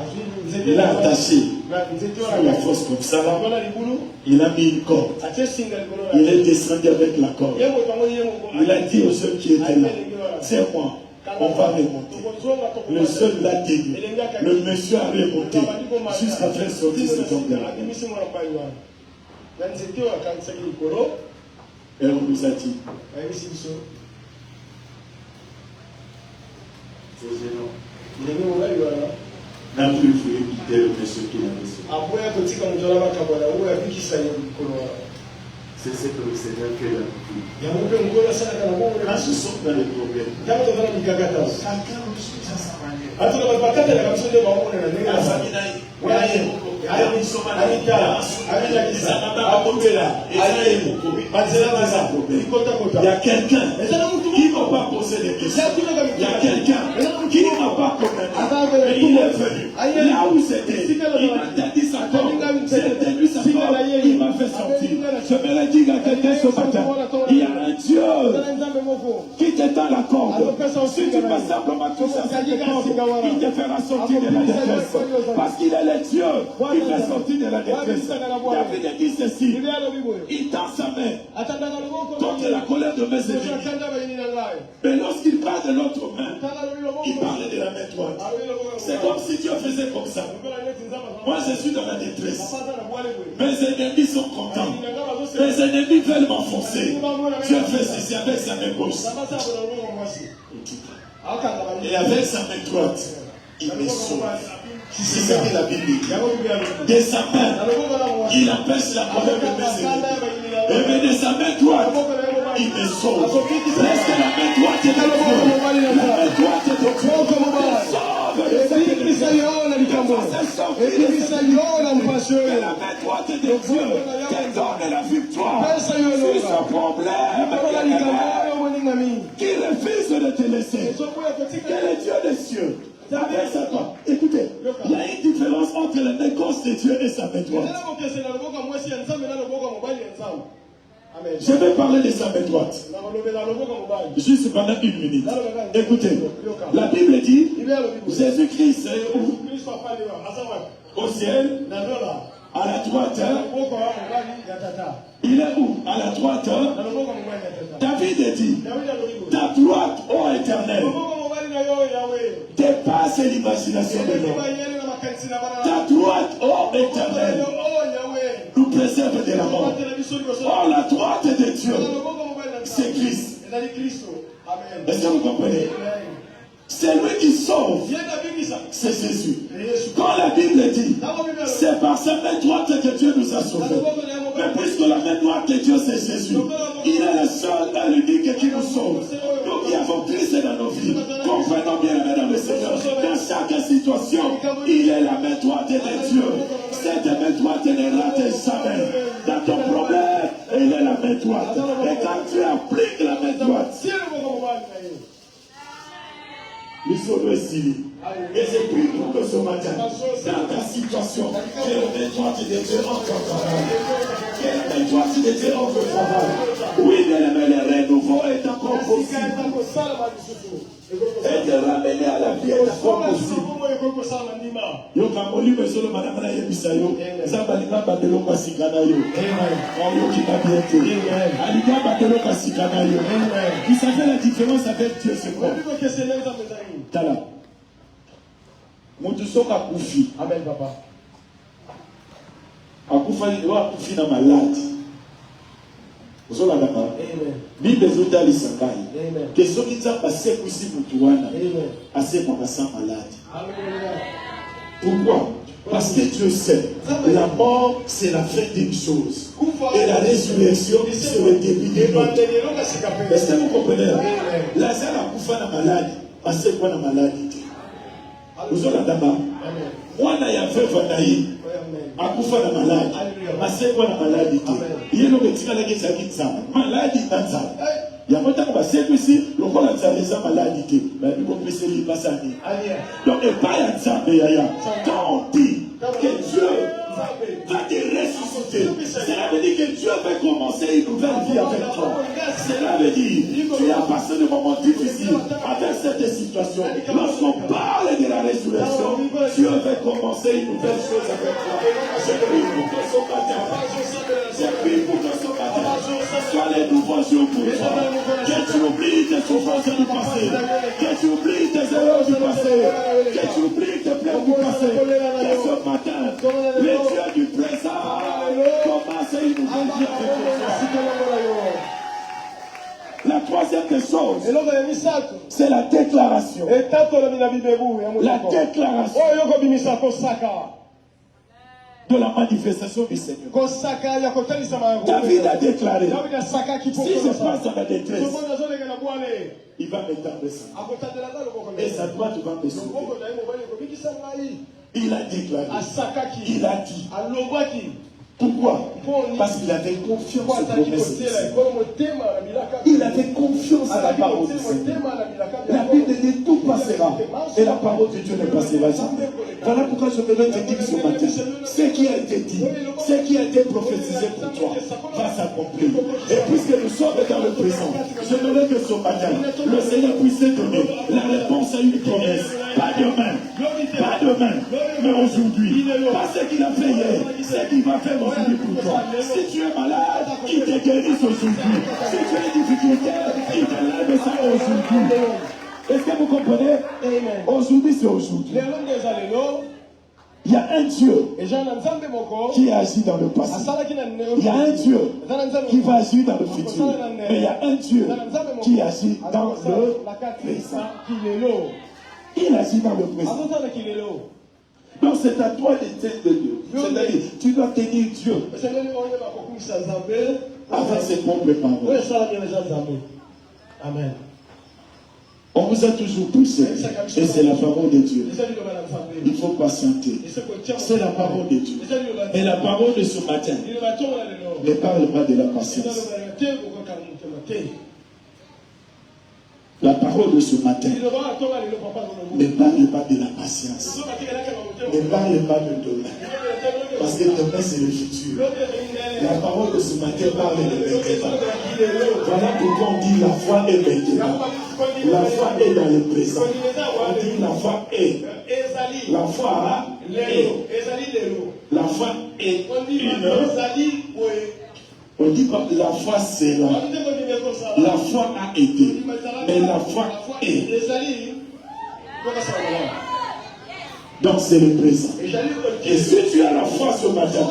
il l'a attaché sur la fosse comme ça. Il a mis une corde. Il est descendu avec la corde. Il a dit aux jeunes qui étaient là, c'est moi, on va remonter. Le seul l'a tenu. Le monsieur a remonté jusqu'à faire sortir cet homme de la mer. Et on nous a dit, c'est gênant. N'a plus voulu quitter le monsieur qui l'a reçu. C'est ce que le Seigneur fait dans notre vie. Quand ce sont dans les problèmes, chacun reçoit à sa manière. Il y a quelqu'un qui ne m'a pas posé des questions. Il y a quelqu'un qui ne m'a pas condamné. Mais il est est venu. Là où c'était, il m'a dit sa porte. J'ai tenu sa porte, il m'a fait sortir. Je me le dis à quelqu'un ce matin. Il y a un Dieu qui t'étend la corde. Si tu peux simplement toucher à cette corde, il te fera sortir de la détresse. Parce qu'il est le Dieu qui fait sortir de la détresse. David dit ceci. Il tend sa main contre la colère de mes ennemis. Mais lorsqu'il parle de l'autre main, il parlait de la main droite. C'est comme si Dieu faisait comme ça. Moi, je suis dans la détresse. Mes ennemis sont contents. Mes ennemis veulent m'enfoncer. Dieu fait ceci avec sa main gauche. Et avec sa main droite, il me sauve. C'est ce que la Bible dit. De sa main, il empêche la colère de mes ennemis. Et mais de sa main droite, il me sauve. Laisse la main droite de Dieu. La main droite de Dieu. Que la main droite de Dieu te donne la victoire sur ce problème qui refuse de te laisser. Que le Dieu des cieux. Écoutez, il y a une différence entre la main gauche de Dieu et sa main droite. Je vais parler de sa main droite. Juste pendant une minute. Écoutez, la Bible dit, Jésus-Christ est où? Au ciel, à la droite. Il est où? À la droite. David dit, ta droite, ô Éternel, dépasse l'imagination de l'homme. Ta droite, ô Éternel, nous préserve de la mort. Oh, la droite de Dieu, c'est Christ. Est-ce que vous comprenez? C'est lui qui sauve. C'est Jésus. Quand la Bible dit, c'est par sa main droite que Dieu nous a sauvés. Mais puisque la main droite de Dieu, c'est Jésus, il est le seul et l'unique qui nous sauve. Nous qui avons Christ dans nos vies, comprenons bien, mesdames et seigneurs, dans chaque situation, il est la main droite de Dieu. Cette main droite ne rate jamais. Dans ton problème, il est la main droite. Et quand tu appliques la main droite, l'histoire est stylée. Et je prie pour que ce matin, dans ta situation, que la main droite de Dieu entre au travail. Que la main droite de Dieu entre au travail. Oui, bien aimé, le renouveau est encore possible. Et de ramener à la vie est encore possible. Yo kamoli mesolo madame na yebisa yo. Zabalinga batelo kasikana yo. Amen. Yo qui va bien te. Aliga batelo kasikana yo. Vous savez la différence avec Dieu c'est quoi? Tala. Mutu soka kufi. Amen papa. Akufa ni wa kufi na malade. Ozola dama. Amen. Bible zotali sangai. Amen. Que soki nzamba se kusi mutu wana. Amen. Ase kwa sa malade. Amen. Pourquoi? Parce que Dieu sait, la mort c'est la fin d'une chose et la résurrection c'est le début d'une autre. Est-ce que vous comprenez? Lazare a kufa na malade, ase kwa na malade. Ozola dama. Mwana ya veuve naïe akufa na malade, ase kwa na malade. Yelo betika la kisa kitsa malade tanza. Il y a longtemps qu'on va ici, le rôle de les maladies, mais nous comprenons les passages. Donc, et pas à Zambéaya. Quand on dit que Dieu va te ressusciter, cela veut dire que Dieu va commencer une nouvelle vie avec toi. Cela veut dire que tu as passé des moments difficiles avec cette situation. Lorsqu'on parle de la résurrection, Dieu va commencer une nouvelle chose avec toi. Je prie pour que ce matin, je prie pour que ce matin, soit les nouveaux jours pour toi. Que tu oublies tes souffrances du passé. Que tu oublies tes erreurs du passé. Que tu oublies tes plaies du passé. Que ce matin, le Dieu du présent commence une nouvelle vie avec toi. La troisième des choses, c'est la déclaration. La déclaration de la manifestation du Seigneur. David a déclaré, si je passe dans la détresse, il va m'étendre ça. Et sa droite va me sauver. Il a déclaré, il a dit, Pourquoi? Parce qu'il avait confiance aux promesses. Il avait confiance à la parole de Dieu. La Bible dit tout passera. Et la parole de Dieu ne passera jamais. Voilà pourquoi je voudrais te dire ce matin. Ce qui a été dit, ce qui a été prophétisé pour toi, va s'accomplir. Et puisque nous sommes dans le présent, je voudrais que ce matin, le Seigneur puisse te donner la réponse à une promesse. Pas demain, mais aujourd'hui. Pas ce qu'il a fait hier, ce qu'il va faire aujourd'hui pour toi. Si tu es malade, qu'il te guérisse aujourd'hui. Si tu as une difficulté, qu'il te lève ça aujourd'hui. Est-ce que vous comprenez? Aujourd'hui, c'est aujourd'hui. Il y a un Dieu qui agit dans le passé. Il y a un Dieu qui va agir dans le futur. Mais il y a un Dieu qui agit dans le présent. Il agit dans le présent. Donc c'est à toi de tenir Dieu. C'est-à-dire, tu dois tenir Dieu avec ses propres paroles. Amen. On vous a toujours poussé. Et c'est la parole de Dieu. Il faut patienter. C'est la parole de Dieu. Et la parole de ce matin ne parle pas de la patience. La parole de ce matin ne parle pas de la patience. Ne parle pas de demain. Parce que demain c'est le futur. La parole de ce matin parle de maintenant. Voilà pourquoi on dit la foi est maintenant. La foi est dans le présent. On dit la foi est. La foi est. La foi est une. On dit pas la foi c'est là. La foi a été. Mais la foi est. Donc c'est le présent. Et si tu as la foi ce matin,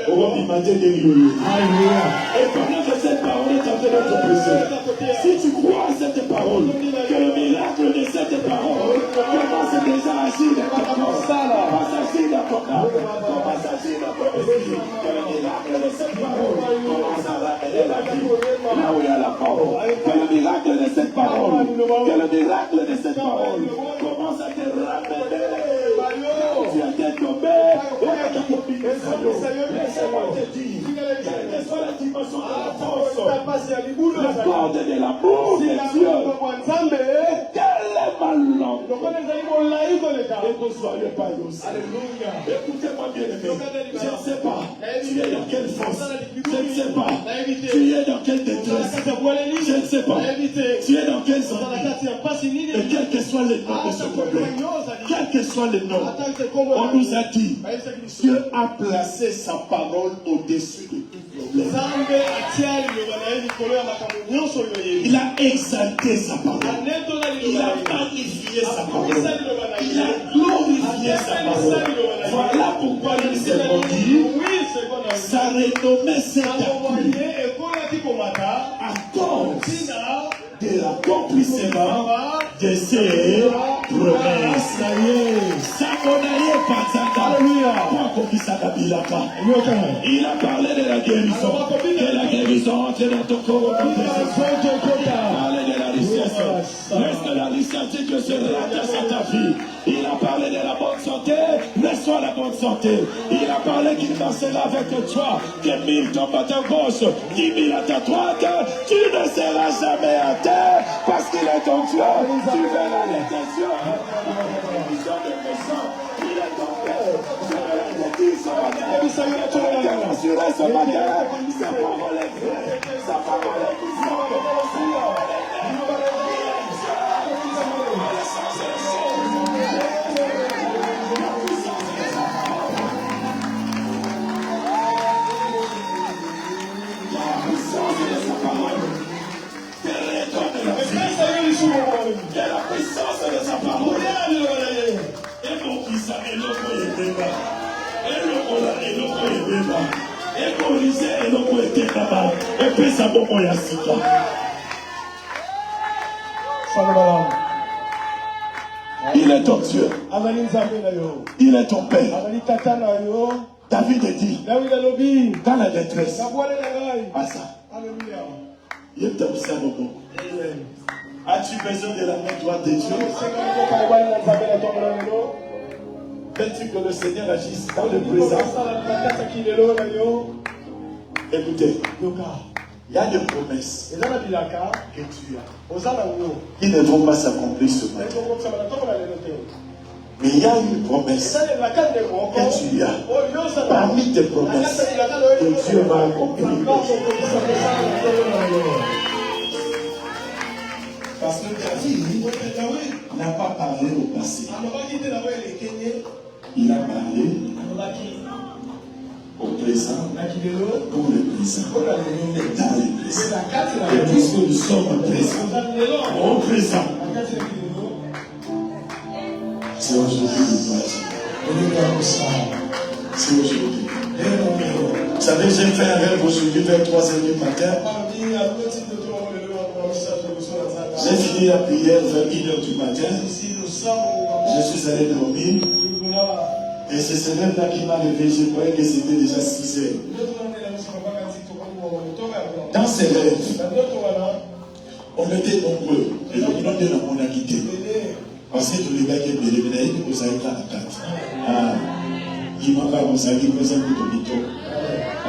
on va lui matin des millions. Et pendant que cette parole est en train d'être présente, si tu crois à cette parole, que le miracle de cette parole commence déjà à agir dans ton corps, commence à agir dans ton âme, commence à agir dans ton esprit, que le miracle de cette parole commence à ramener la vie là où il y a la parole, que le miracle de cette parole, que le miracle de cette parole commence à te ramener. Tu étais tombé, laissez-moi te dire, quelle que soit la dimension de la force, la corde de l'amour de Dieu, quel est ma langue, et que soyez pas aussi. Écoutez-moi bien aimé, je ne sais pas, tu es dans quelle force, je ne sais pas, tu es dans quelle détresse, je ne sais pas, tu es dans quel ennui, et quel que soit le nom de ce problème, quel que soit le nom, on nous a dit, Dieu a placé sa parole au-dessus de tout problème. Il a exalté sa parole. Il a magnifié sa parole. Il a glorifié sa parole. Voilà pourquoi il s'est dit, sa renommée s'est accrue à cause de l'accomplissement de ses promesses. Il a parlé de la guérison. Que la guérison entre dans ton corps. Il a parlé de la richesse. Laisse la richesse de Dieu se rattache à ta vie. Il a parlé de la bonne santé. Laisse-toi la bonne santé. Il a parlé qu'il marchera avec toi. Que 1000 tombent à ta gauche, 10 000 à ta droite. Tu ne seras jamais à terre parce qu'il est ton Dieu. Tu verras les tes yeux. Il est ton Père. Je vais te dire ce matin. Tu vais te rassurer ce matin. Sa parole est vraie. Sa parole est puissante. Il y a la puissance de sa parole. Et mon fils a éloko ebeba. Eloko ebeba. Écorisé eloko ekeba. Et puis ça bon moya sika. Il est ton Dieu. Il est ton Père. David dit dans la détresse. Ah ça. Il est ton Salomon. As-tu besoin de la main droite de Dieu? Fais-tu que le Seigneur agisse dans le présent? Écoutez, il y a des promesses que tu as qui ne vont pas s'accomplir ce matin. Mais il y a une promesse que tu as parmi tes promesses que Dieu va accomplir. Parce que David n'a pas parlé au passé. Il a parlé au présent, pour le présent, et dans le présent. Et puisque nous sommes au présent, c'est aujourd'hui le passé. C'est aujourd'hui. Vous savez, j'ai fait un rêve aujourd'hui vers 3h du matin. J'ai fini la prière vers 1h du matin. Je suis allé dormir. Et c'est ce rêve-là qui m'a réveillé. Je croyais que c'était déjà 6h. Dans ces rêves, on était nombreux. Et donc, on a quitté. Parce que tous les gars qui étaient bénéfiques, vous avez la carte. Il m'a pas vous avez dit, vous avez dit,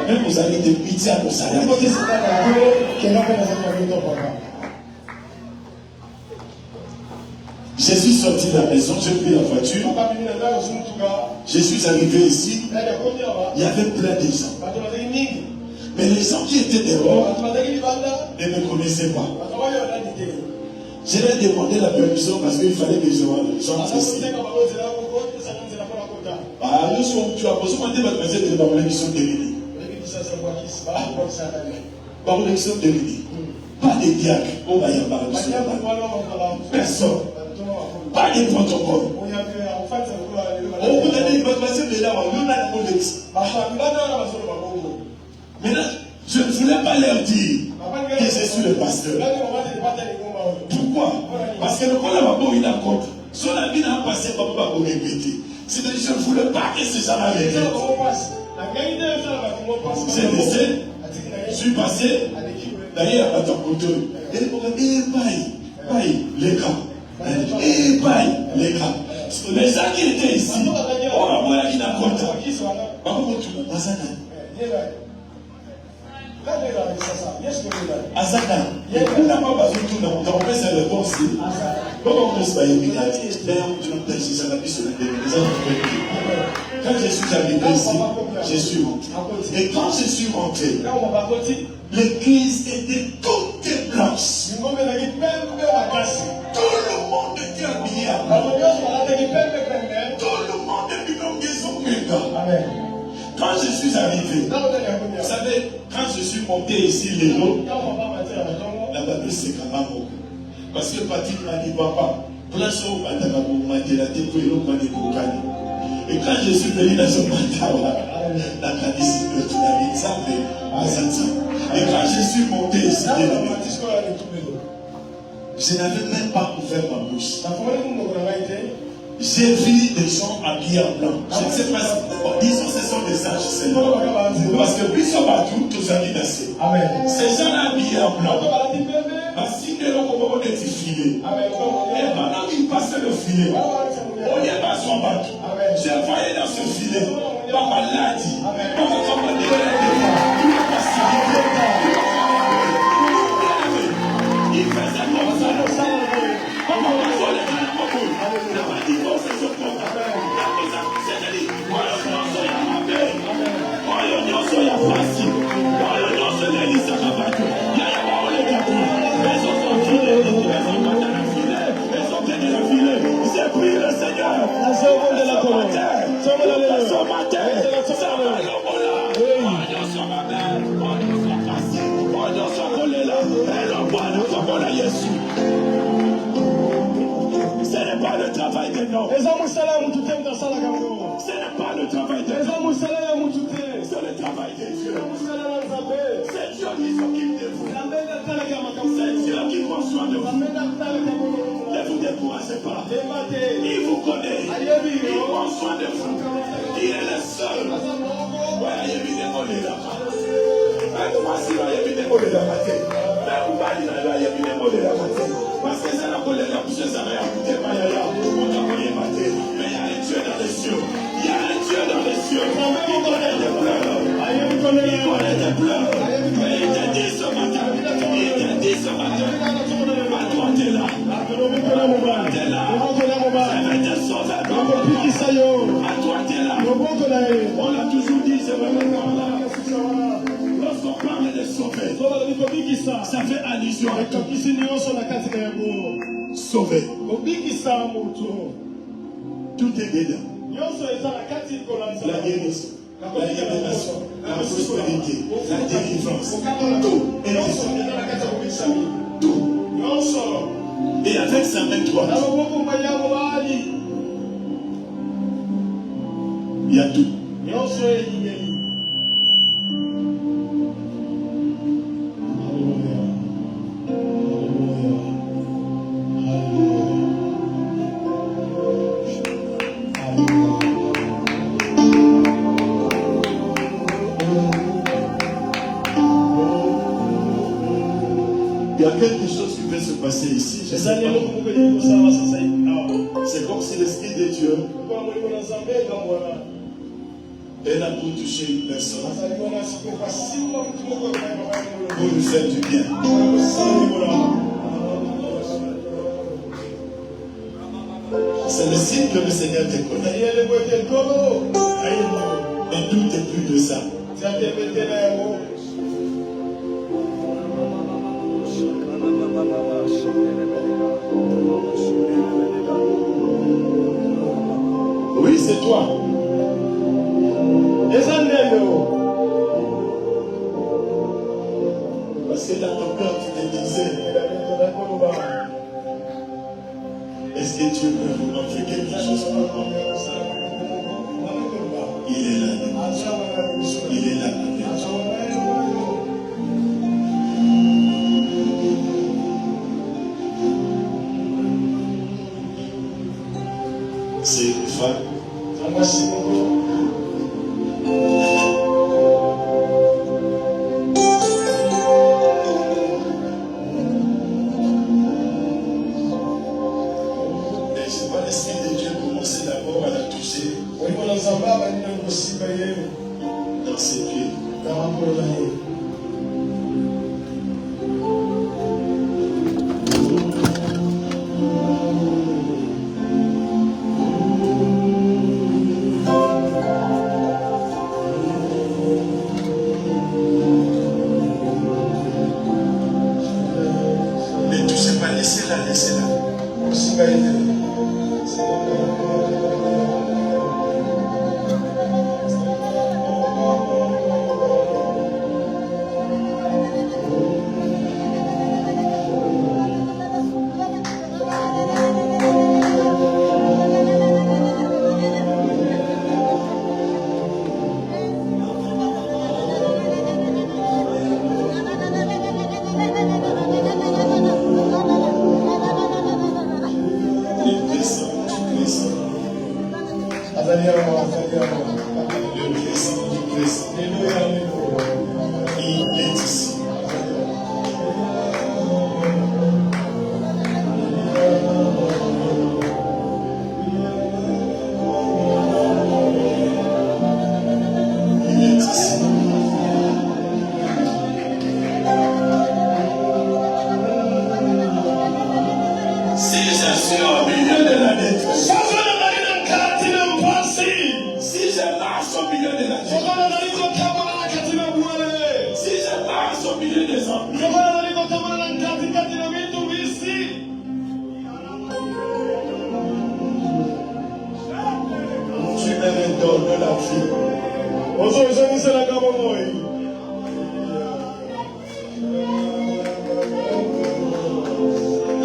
même vous avez des pitiés à vos salaires. Je suis sorti de la maison, j'ai pris la voiture. Je suis arrivé ici. Il y avait plein de gens. Mais les gens qui étaient dehors ne me connaissaient pas. Je leur ai demandé la permission parce qu'il fallait que je chante ici. Tu as besoin de mademoiselle de la collection de l'Uni. Par collection de l'Uni. Pas de diacre. On va y avoir personne. Pas de protocole. On vous a dit mademoiselle de la collection. Maintenant, je ne voulais pas leur dire que je suis le pasteur. Pourquoi? Parce que le monde n'a pas eu compte. Son ami n'a passé par pas pour répéter. C'est-à-dire que je ne voulais pas que ces gens arrivent. J'ai laissé, je suis passé, d'ailleurs à ton couteau. Et les gars. Les gars. Les gens qui étaient ici, on a voulu qu'ils n'ont pas Azaka, on n'a pas besoin de tout dans le c'est le bon aussi. Comment on se va y quand je suis arrivé ici, je suis rentré. Et quand je suis rentré, l'église était toute blanche. Tout le monde était habillé à blanc. Tout le monde était en maison. Amen. Quand je suis arrivé, vous savez, quand je suis monté ici, les lots, la Bible c'est quand même beaucoup. Parce que Patrick m'a dit, papa, place au Matagabu, m'a dit la tête pour le et quand je suis venu dans ce Matawa, la tradition de et quand je suis monté ici, je n'avais même pas ouvert ma bouche. J'ai vu des gens habillés en blanc. Je ne sais pas si disons ce sont des anges seulement. Parce que puis sur partout, tous amis dansés. Ces gens habillés en blanc. Parce qu'ils ne l'ont pas défilé. Et pendant qu'ils passaient le filet, on y a pas son bateau. J'ai voyé dans ce filet, par maladie, par commandé il faisait comme ça. J'ai prié le Seigneur. Ce n'est pas le travail de l'homme. Ce n'est pas le travail de l'homme. C'est le travail de Dieu. C'est Dieu qui s'occupe de vous. C'est Dieu qui prend soin de vous. Ne vous découragez pas. Il vous connaît. Il prend soin de vous. Il est le seul. Parce que c'est la colère, la poussière, ça va y a un coup de maillard. On a envoyé mater. Mais il y a un Dieu dans les cieux. On a toujours dit, c'est vraiment là. Lorsqu'on parle de sauver, ça fait allusion à tout. Sauver. Tout est dedans. La guérison, la libération, la prospérité, la délivrance. Tout est dedans. Tout. Et avec sa main droite, il y a tout. Il y a quelque chose qui peut se passer ici. C'est comme si l'Esprit de Dieu est là pour toucher une personne, pour lui faire du bien. C'est le signe que le Seigneur te connaît. Ne doute plus de ça. Oui, c'est toi. Parce que dans ton cœur, tu te disais, est-ce que Dieu peut vous montrer quelque chose pour moi? Il est là. Il est là. C'est une femme. Dans ses pieds. Ne touchez pas, laissez-la, laissez-la.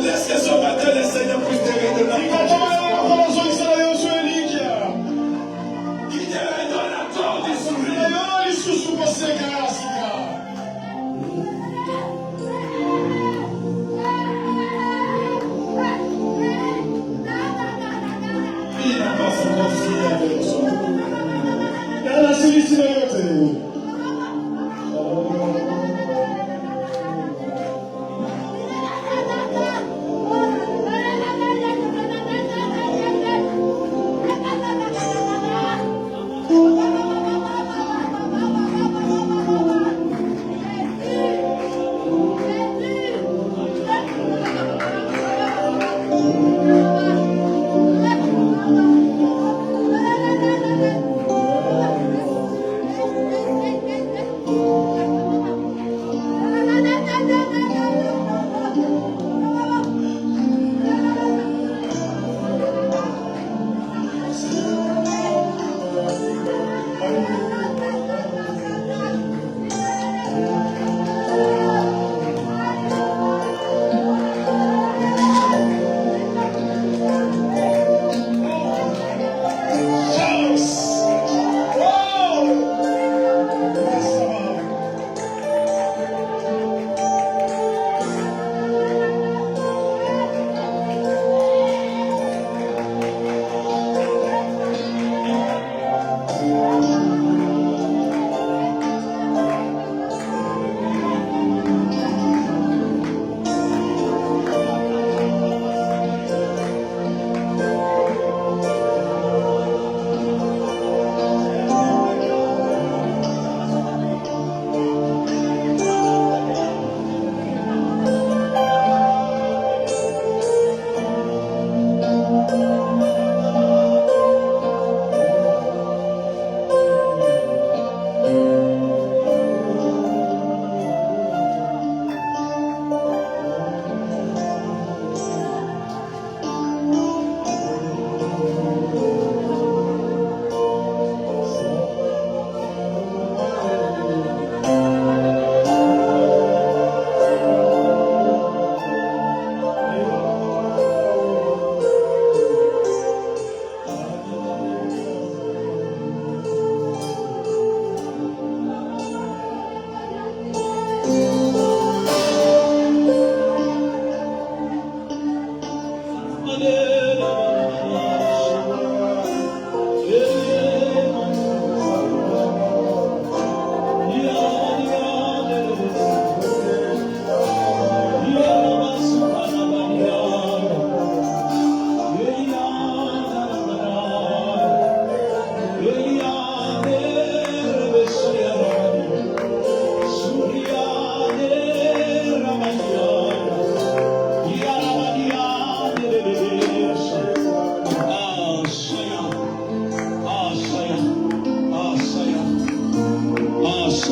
Laisse que ce matin le Seigneur puisse te redonner. Qu'il te redonne encore des sourires. Il n'a pas son conflit avec son.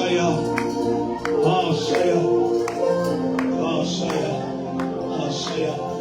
Ashaya, Ashaya, Ashaya, Ashaya.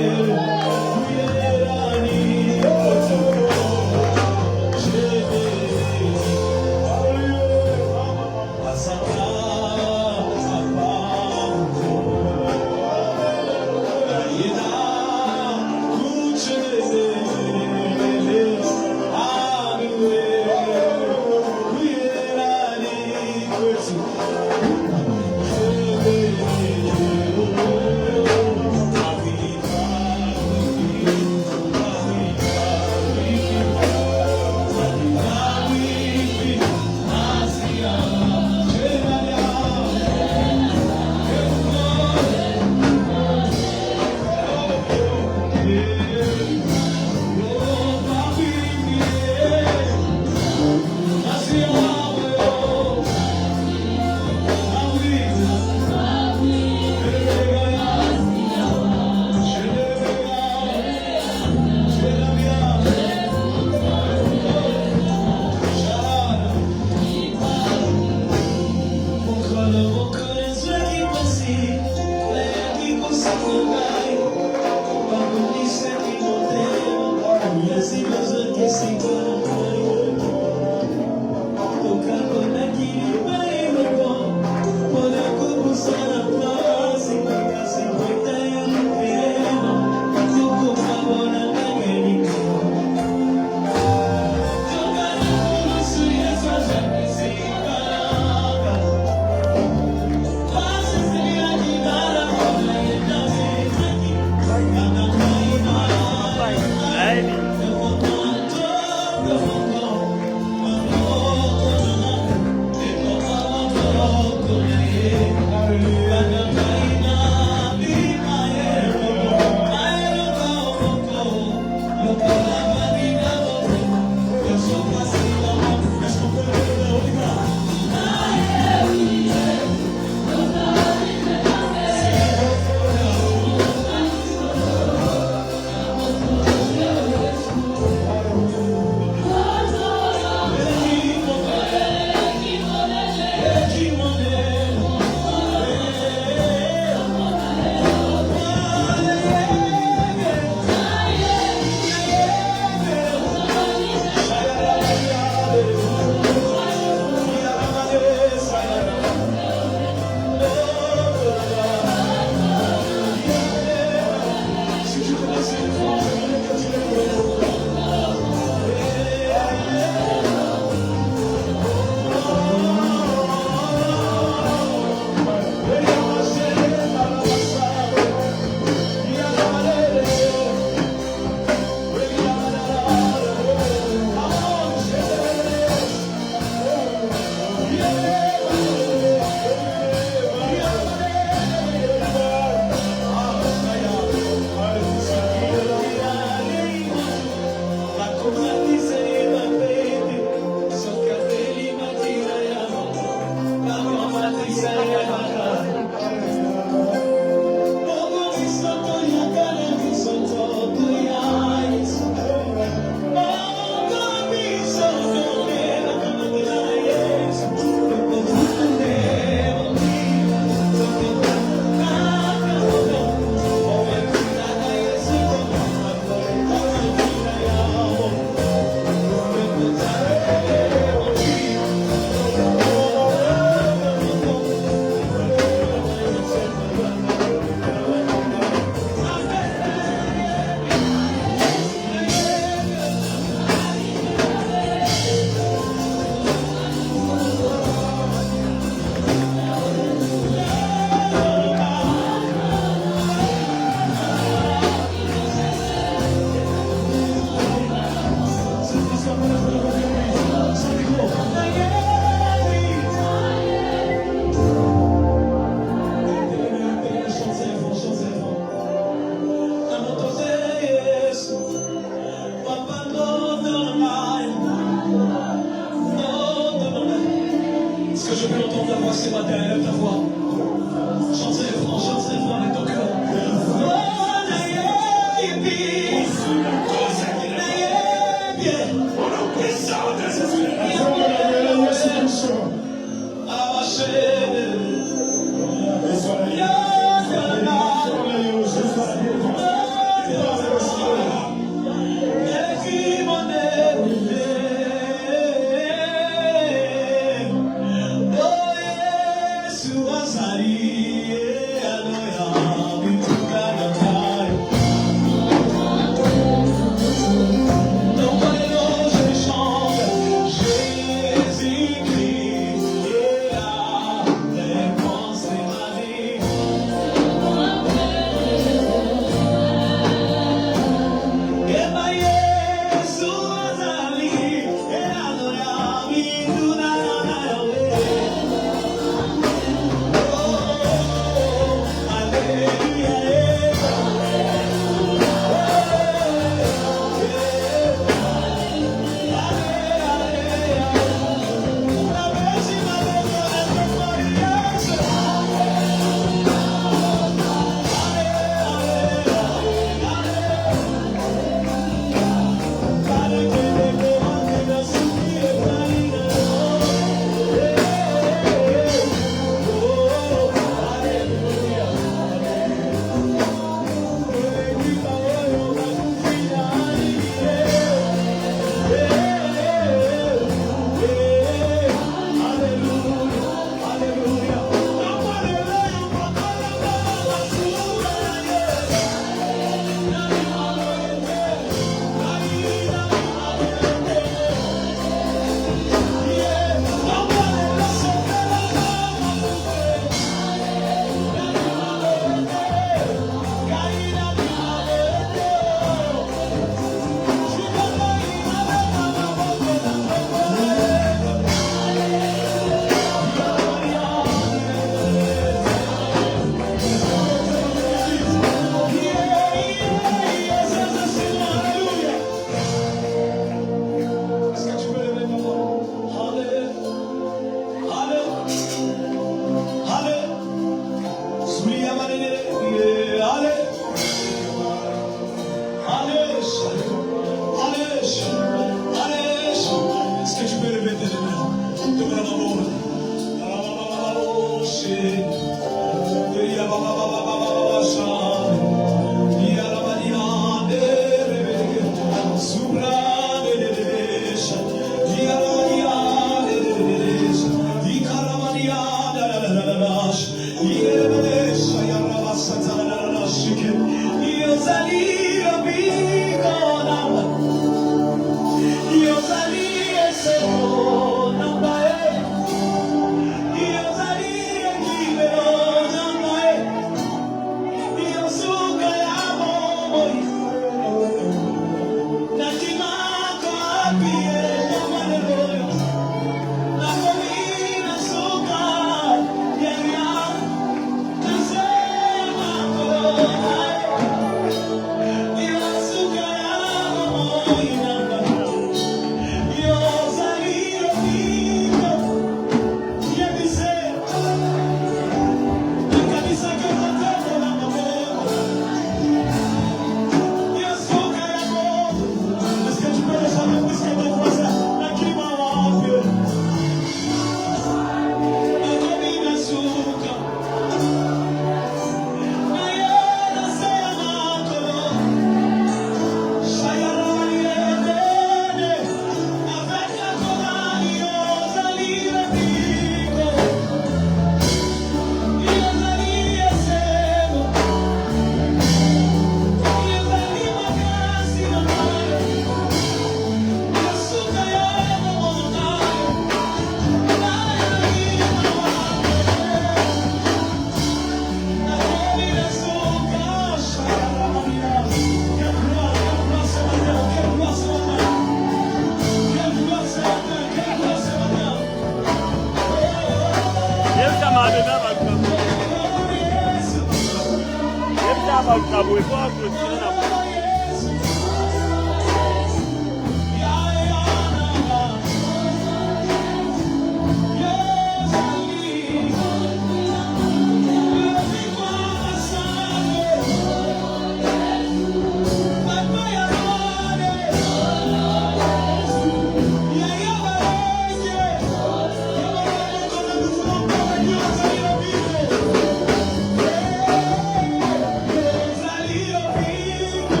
Saliro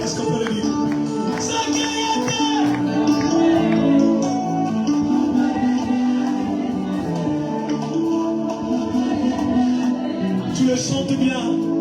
Est-ce qu'on peut le dire? Tu le chantes bien.